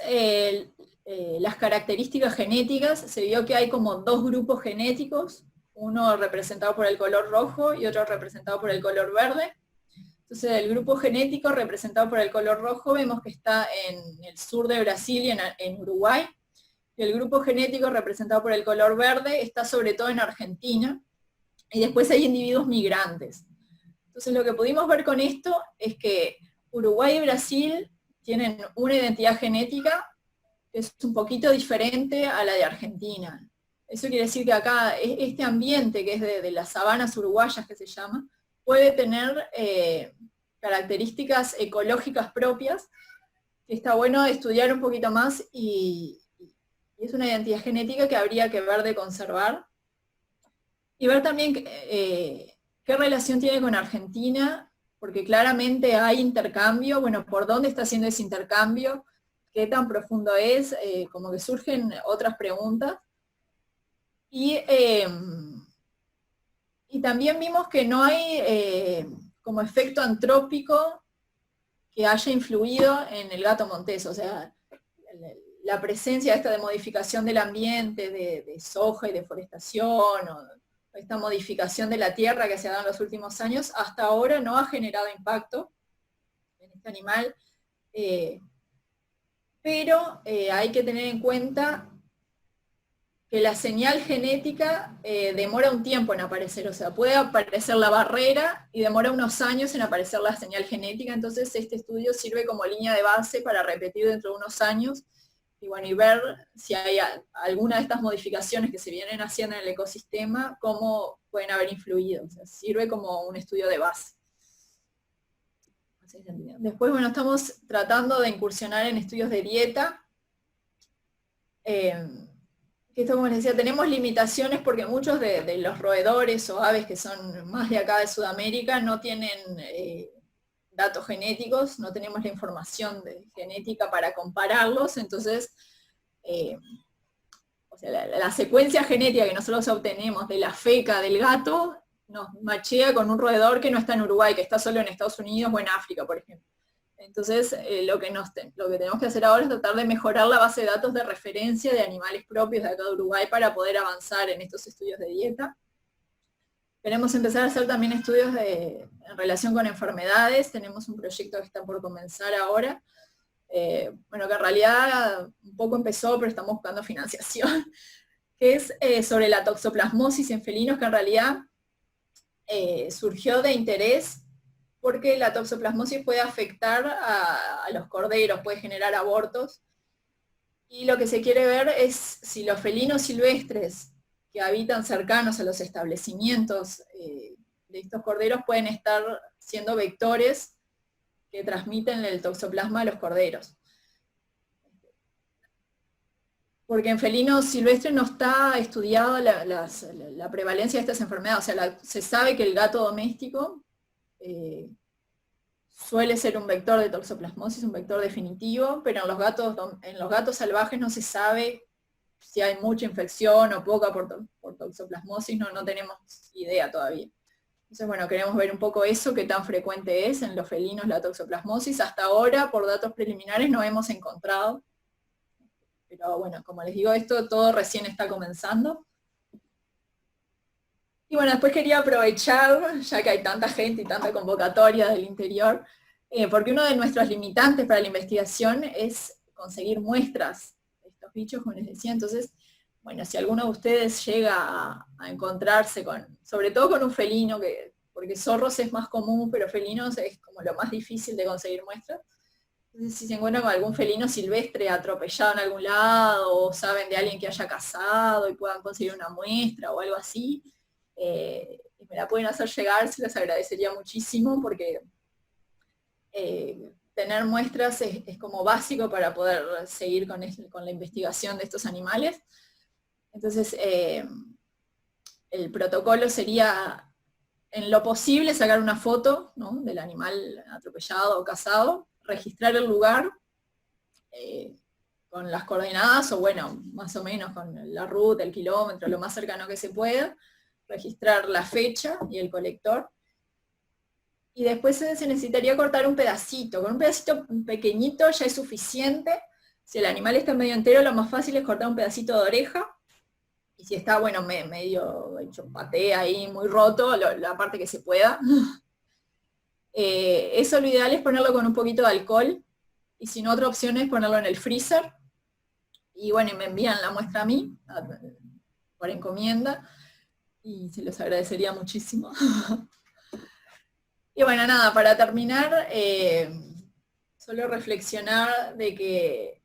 Speaker 1: las características genéticas. Se vio que hay como dos grupos genéticos, uno representado por el color rojo y otro representado por el color verde. Entonces el grupo genético representado por el color rojo vemos que está en el sur de Brasil y en Uruguay, y el grupo genético representado por el color verde está sobre todo en Argentina, y después hay individuos migrantes. Entonces lo que pudimos ver con esto es que Uruguay y Brasil tienen una identidad genética que es un poquito diferente a la de Argentina. Eso quiere decir que acá este ambiente, que es de las sabanas uruguayas, que se llama, puede tener características ecológicas propias, que está bueno estudiar un poquito más, y es una identidad genética que habría que ver de conservar. Y ver también qué relación tiene con Argentina, porque claramente hay intercambio. Bueno, ¿por dónde está haciendo ese intercambio? ¿Qué tan profundo es? Como que surgen otras preguntas. Y también vimos que no hay como efecto antrópico que haya influido en el gato montés, o sea, la presencia esta de modificación del ambiente, de soja y deforestación, o esta modificación de la tierra que se ha dado en los últimos años, hasta ahora no ha generado impacto en este animal, pero hay que tener en cuenta que la señal genética demora un tiempo en aparecer, o sea, puede aparecer la barrera y demora unos años en aparecer la señal genética. Entonces este estudio sirve como línea de base para repetir dentro de unos años, y bueno, y ver si hay alguna de estas modificaciones que se vienen haciendo en el ecosistema, cómo pueden haber influido. O sea, sirve como un estudio de base. Después, bueno, estamos tratando de incursionar en estudios de dieta. Que esto, como les decía, tenemos limitaciones porque muchos de los roedores o aves que son más de acá de Sudamérica no tienen datos genéticos, no tenemos la información genética para compararlos. Entonces, o sea, la secuencia genética que nosotros obtenemos de la feca del gato nos machea con un roedor que no está en Uruguay, que está solo en Estados Unidos o en África, por ejemplo. Entonces, lo que tenemos que hacer ahora es tratar de mejorar la base de datos de referencia de animales propios de acá de Uruguay para poder avanzar en estos estudios de dieta. Queremos empezar a hacer también estudios en relación con enfermedades. Tenemos un proyecto que está por comenzar ahora, bueno, que en realidad un poco empezó, pero estamos buscando financiación, que es sobre la toxoplasmosis en felinos, que en realidad surgió de interés porque la toxoplasmosis puede afectar a los corderos, puede generar abortos, y lo que se quiere ver es si los felinos silvestres que habitan cercanos a los establecimientos de estos corderos pueden estar siendo vectores que transmiten el toxoplasma a los corderos. Porque en felinos silvestres no está estudiada la prevalencia de estas enfermedades. O sea, se sabe que el gato doméstico suele ser un vector de toxoplasmosis, un vector definitivo, pero en los gatos salvajes no se sabe si hay mucha infección o poca por toxoplasmosis, no tenemos idea todavía. Entonces, bueno, queremos ver un poco eso, qué tan frecuente es en los felinos la toxoplasmosis. Hasta ahora, por datos preliminares, no hemos encontrado. Pero bueno, como les digo, esto todo recién está comenzando. Y bueno, después quería aprovechar, ya que hay tanta gente y tanta convocatoria del interior, porque uno de nuestros limitantes para la investigación es conseguir muestras de estos bichos, como les decía. Entonces, bueno, si alguno de ustedes llega a encontrarse sobre todo con un felino, porque zorros es más común, pero felinos es como lo más difícil de conseguir muestras. Entonces, si se encuentran con algún felino silvestre atropellado en algún lado, o saben de alguien que haya cazado y puedan conseguir una muestra o algo así, me la pueden hacer llegar, se les agradecería muchísimo, porque tener muestras es como básico para poder seguir con la investigación de estos animales. Entonces, el protocolo sería, en lo posible, sacar una foto, ¿no?, del animal atropellado o cazado, registrar el lugar con las coordenadas, o bueno, más o menos con la ruta, el kilómetro, lo más cercano que se pueda, registrar la fecha y el colector, y después se necesitaría cortar un pedacito. Con un pedacito pequeñito ya es suficiente. Si el animal está medio entero, lo más fácil es cortar un pedacito de oreja, y si está, bueno, medio hecho paté ahí, muy roto, la parte que se pueda. Eso lo ideal es ponerlo con un poquito de alcohol, y si no, otra opción es ponerlo en el freezer, y bueno, me envían la muestra a mí, por encomienda, y se los agradecería muchísimo. Y bueno, nada, para terminar, solo reflexionar de que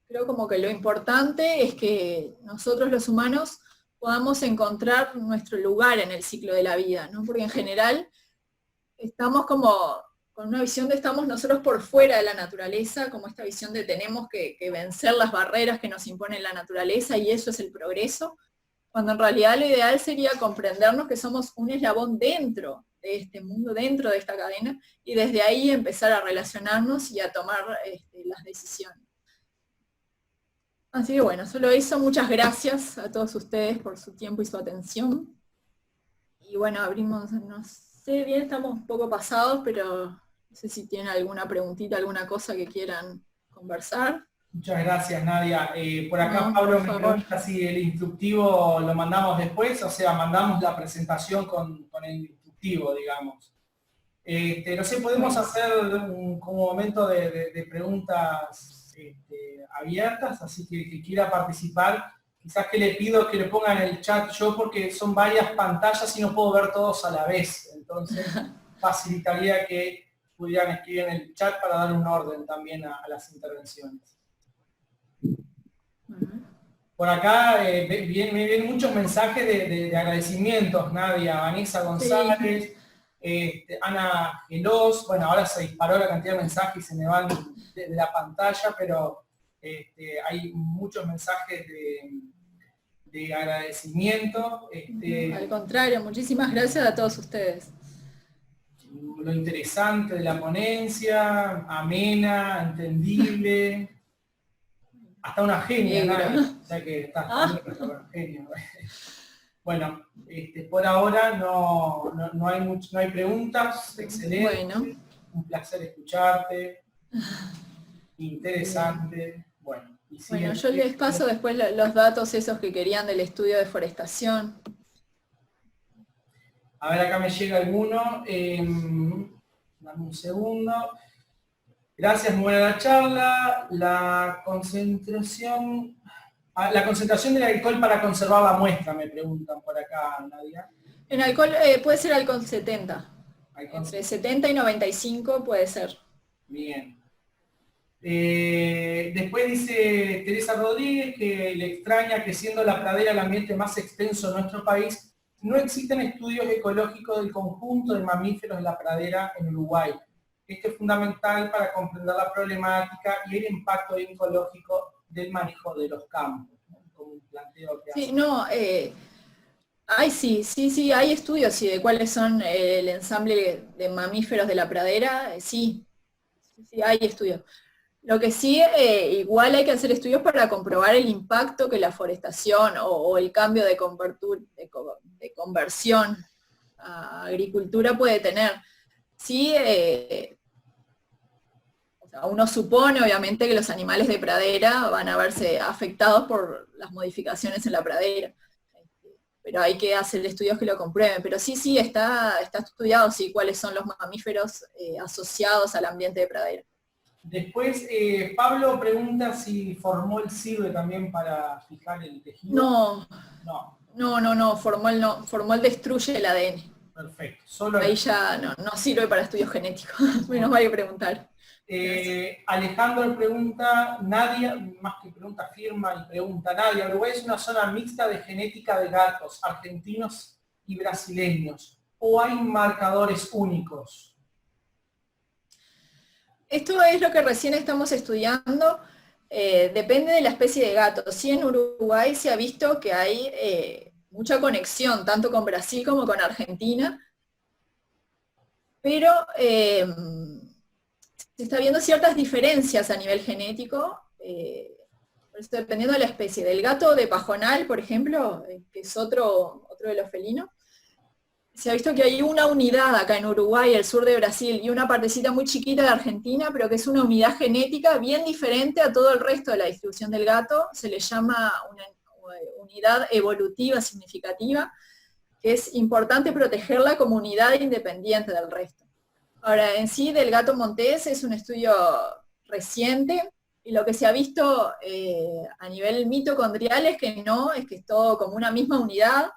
Speaker 1: creo como que lo importante es que nosotros los humanos podamos encontrar nuestro lugar en el ciclo de la vida, ¿no? Porque en general estamos como con una visión de estamos nosotros por fuera de la naturaleza, como esta visión de tenemos que vencer las barreras que nos impone la naturaleza y eso es el progreso, cuando en realidad lo ideal sería comprendernos que somos un eslabón dentro de este mundo, dentro de esta cadena, y desde ahí empezar a relacionarnos y a tomar las decisiones. Así que bueno, solo eso. Muchas gracias a todos ustedes por su tiempo y su atención. Y bueno, abrimos, no sé bien, estamos un poco pasados, pero no sé si tienen alguna preguntita, alguna cosa que quieran conversar.
Speaker 2: Muchas gracias, Nadia. Por acá
Speaker 1: No,
Speaker 2: Pablo
Speaker 1: por
Speaker 2: me
Speaker 1: favor.
Speaker 2: pregunta si el instructivo lo mandamos después, o sea, mandamos la presentación con el instructivo, digamos. No sé, podemos hacer como momento de preguntas abiertas, así que el que quiera participar, quizás que le pido que le pongan en el chat yo, porque son varias pantallas y no puedo ver todos a la vez, entonces facilitaría que pudieran escribir en el chat para dar un orden también a las intervenciones. Por acá me vienen muchos mensajes de agradecimientos, Nadia, Vanessa González, sí. Ana Gelos, bueno, ahora se disparó la cantidad de mensajes y se me van de la pantalla, pero hay muchos mensajes de agradecimiento.
Speaker 1: Al contrario, muchísimas gracias a todos ustedes.
Speaker 2: Lo interesante de la ponencia, amena, entendible. Hasta una genia, Nadia, o sea que está genia. Bueno, por ahora no hay preguntas. Excelente.
Speaker 1: Bueno.
Speaker 2: Un placer escucharte. Interesante. Bueno,
Speaker 1: yo les paso después los datos esos que querían del estudio de deforestación.
Speaker 2: A ver, acá me llega alguno. Dame un segundo. Gracias, muy buena la charla. La concentración La concentración del alcohol para conservar la muestra, me preguntan por acá, Nadia.
Speaker 1: En alcohol puede ser alcohol 70.
Speaker 2: Alcohol.
Speaker 1: Entre 70 y 95 puede ser.
Speaker 2: Bien. Después dice Teresa Rodríguez que le extraña que siendo la pradera el ambiente más extenso de nuestro país, no existen estudios ecológicos del conjunto de mamíferos de la pradera en Uruguay. Esto es fundamental para comprender la problemática y el impacto ecológico del manejo de los campos, ¿no? Como un planteo que
Speaker 1: Sí,
Speaker 2: hace.
Speaker 1: no, sí, hay estudios sí, de cuáles son el ensamble de mamíferos de la pradera, sí, hay estudios. Lo que sí, igual hay que hacer estudios para comprobar el impacto que la forestación o el cambio de conversión a agricultura puede tener. Sí, o sea, uno supone obviamente que los animales de pradera van a verse afectados por las modificaciones en la pradera, pero hay que hacer estudios que lo comprueben. Pero sí, está estudiado sí, cuáles son los mamíferos asociados al ambiente de pradera.
Speaker 2: Después, Pablo pregunta si formol sirve también para fijar el tejido.
Speaker 1: No, formol destruye el ADN.
Speaker 2: Perfecto. Solo
Speaker 1: ahí ya no sirve para estudios genéticos. Menos mal que preguntar.
Speaker 2: Alejandro pregunta, Nadia, más que pregunta, afirma y pregunta, Nadia, Uruguay es una zona mixta de genética de gatos argentinos y brasileños, ¿o hay marcadores únicos?
Speaker 1: Esto es lo que recién estamos estudiando, depende de la especie de gato. Sí, en Uruguay se ha visto que hay mucha conexión, tanto con Brasil como con Argentina, pero se está viendo ciertas diferencias a nivel genético, por eso, dependiendo de la especie. Del gato de pajonal, por ejemplo, que es otro de los felinos, se ha visto que hay una unidad acá en Uruguay, el sur de Brasil, y una partecita muy chiquita de Argentina, pero que es una unidad genética bien diferente a todo el resto de la distribución del gato. Se le llama una unidad evolutiva significativa, que es importante protegerla como unidad independiente del resto. Ahora, en sí, del gato montés es un estudio reciente, y lo que se ha visto a nivel mitocondrial es que es todo como una misma unidad,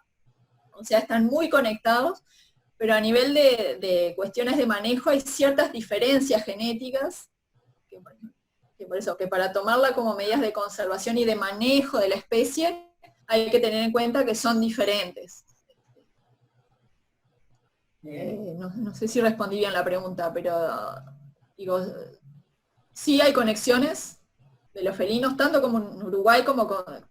Speaker 1: o sea, están muy conectados, pero a nivel de cuestiones de manejo hay ciertas diferencias genéticas, que por eso, que para tomarla como medidas de conservación y de manejo de la especie, hay que tener en cuenta que son diferentes. No sé si respondí bien la pregunta, pero digo, sí hay conexiones de los felinos, tanto como en Uruguay,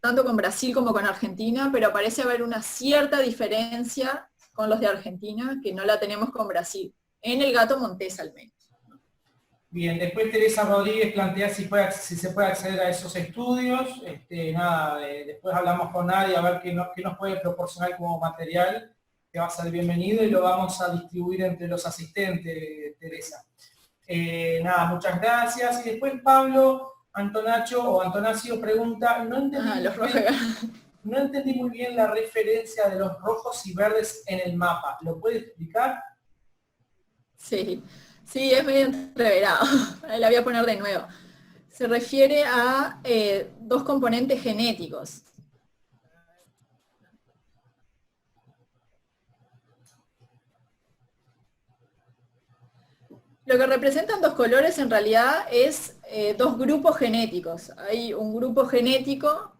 Speaker 1: tanto con Brasil como con Argentina, pero parece haber una cierta diferencia con los de Argentina, que no la tenemos con Brasil, en el gato montés al menos.
Speaker 2: Bien, después Teresa Rodríguez plantea si se puede acceder a esos estudios. Después hablamos con Nadia a ver qué nos puede proporcionar como material, que va a ser bienvenido y lo vamos a distribuir entre los asistentes, Teresa. Muchas gracias. Y después Pablo Antonaccio pregunta, no entendí muy bien la referencia de los rojos y verdes en el mapa. ¿Lo puede explicar?
Speaker 1: Sí, es medio entreverado. La voy a poner de nuevo. Se refiere a dos componentes genéticos. Lo que representan dos colores en realidad es dos grupos genéticos. Hay un grupo genético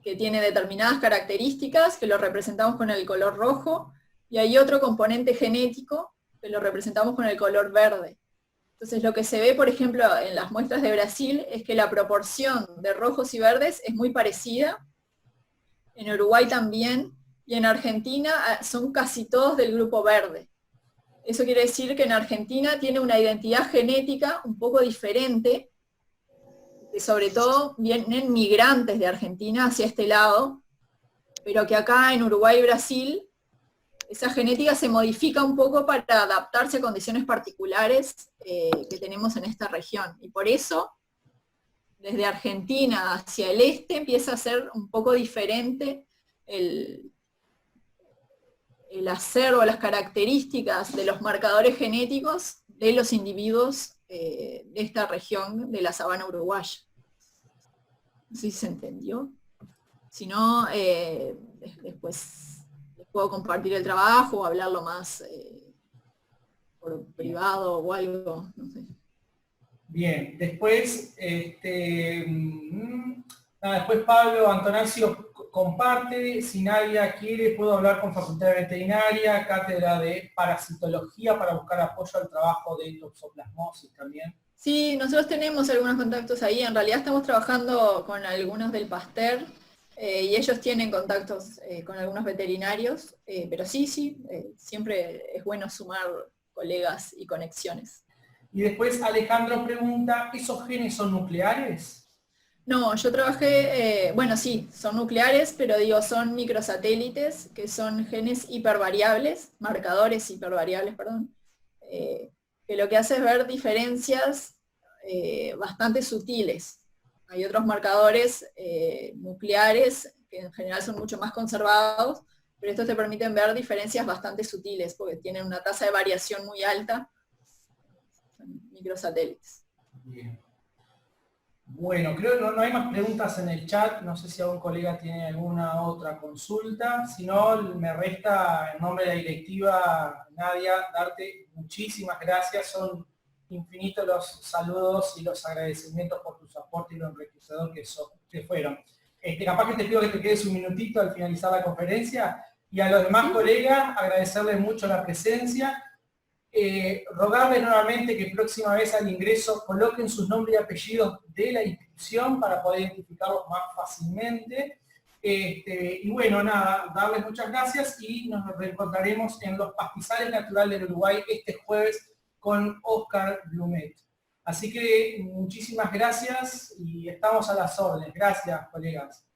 Speaker 1: que tiene determinadas características, que lo representamos con el color rojo, y hay otro componente genético que lo representamos con el color verde. Entonces lo que se ve, por ejemplo, en las muestras de Brasil, es que la proporción de rojos y verdes es muy parecida. En Uruguay también, y en Argentina son casi todos del grupo verde. Eso quiere decir que en Argentina tiene una identidad genética un poco diferente, que sobre todo vienen migrantes de Argentina hacia este lado, pero que acá en Uruguay y Brasil esa genética se modifica un poco para adaptarse a condiciones particulares que tenemos en esta región. Y por eso, desde Argentina hacia el este, empieza a ser un poco diferente el acervo, las características de los marcadores genéticos de los individuos de esta región de la sabana uruguaya. No sé si se entendió. Si no, después les puedo compartir el trabajo o hablarlo más por privado o algo, no sé.
Speaker 2: Bien, después, después Pablo Antonaccio comparte, si nadie quiere, puedo hablar con Facultad de Veterinaria, Cátedra de Parasitología para buscar apoyo al trabajo de toxoplasmosis también.
Speaker 1: Sí, nosotros tenemos algunos contactos ahí, en realidad estamos trabajando con algunos del Pasteur, y ellos tienen contactos con algunos veterinarios, pero sí, siempre es bueno sumar colegas y conexiones.
Speaker 2: Y después Alejandro pregunta, ¿esos genes son nucleares?
Speaker 1: No, yo trabajé, bueno, sí, son nucleares, pero digo, son microsatélites, que son genes hipervariables, marcadores hipervariables, perdón, que lo que hace es ver diferencias bastante sutiles. Hay otros marcadores nucleares que en general son mucho más conservados, pero estos te permiten ver diferencias bastante sutiles, porque tienen una tasa de variación muy alta, son microsatélites.
Speaker 2: Bien. Bueno, creo que no hay más preguntas en el chat, no sé si algún colega tiene alguna otra consulta, si no me resta en nombre de la directiva, Nadia, darte muchísimas gracias, son infinitos los saludos y los agradecimientos por tus aportes y lo enriquecedor que fueron. Capaz que te pido que te quedes un minutito al finalizar la conferencia y a los demás colegas agradecerles mucho la presencia. Rogarles nuevamente que próxima vez al ingreso coloquen sus nombres y apellidos de la inscripción para poder identificarlos más fácilmente. Y bueno, nada, darles muchas gracias y nos reencontraremos en los pastizales naturales del Uruguay este jueves con Oscar Blumet. Así que muchísimas gracias y estamos a las órdenes. Gracias, colegas.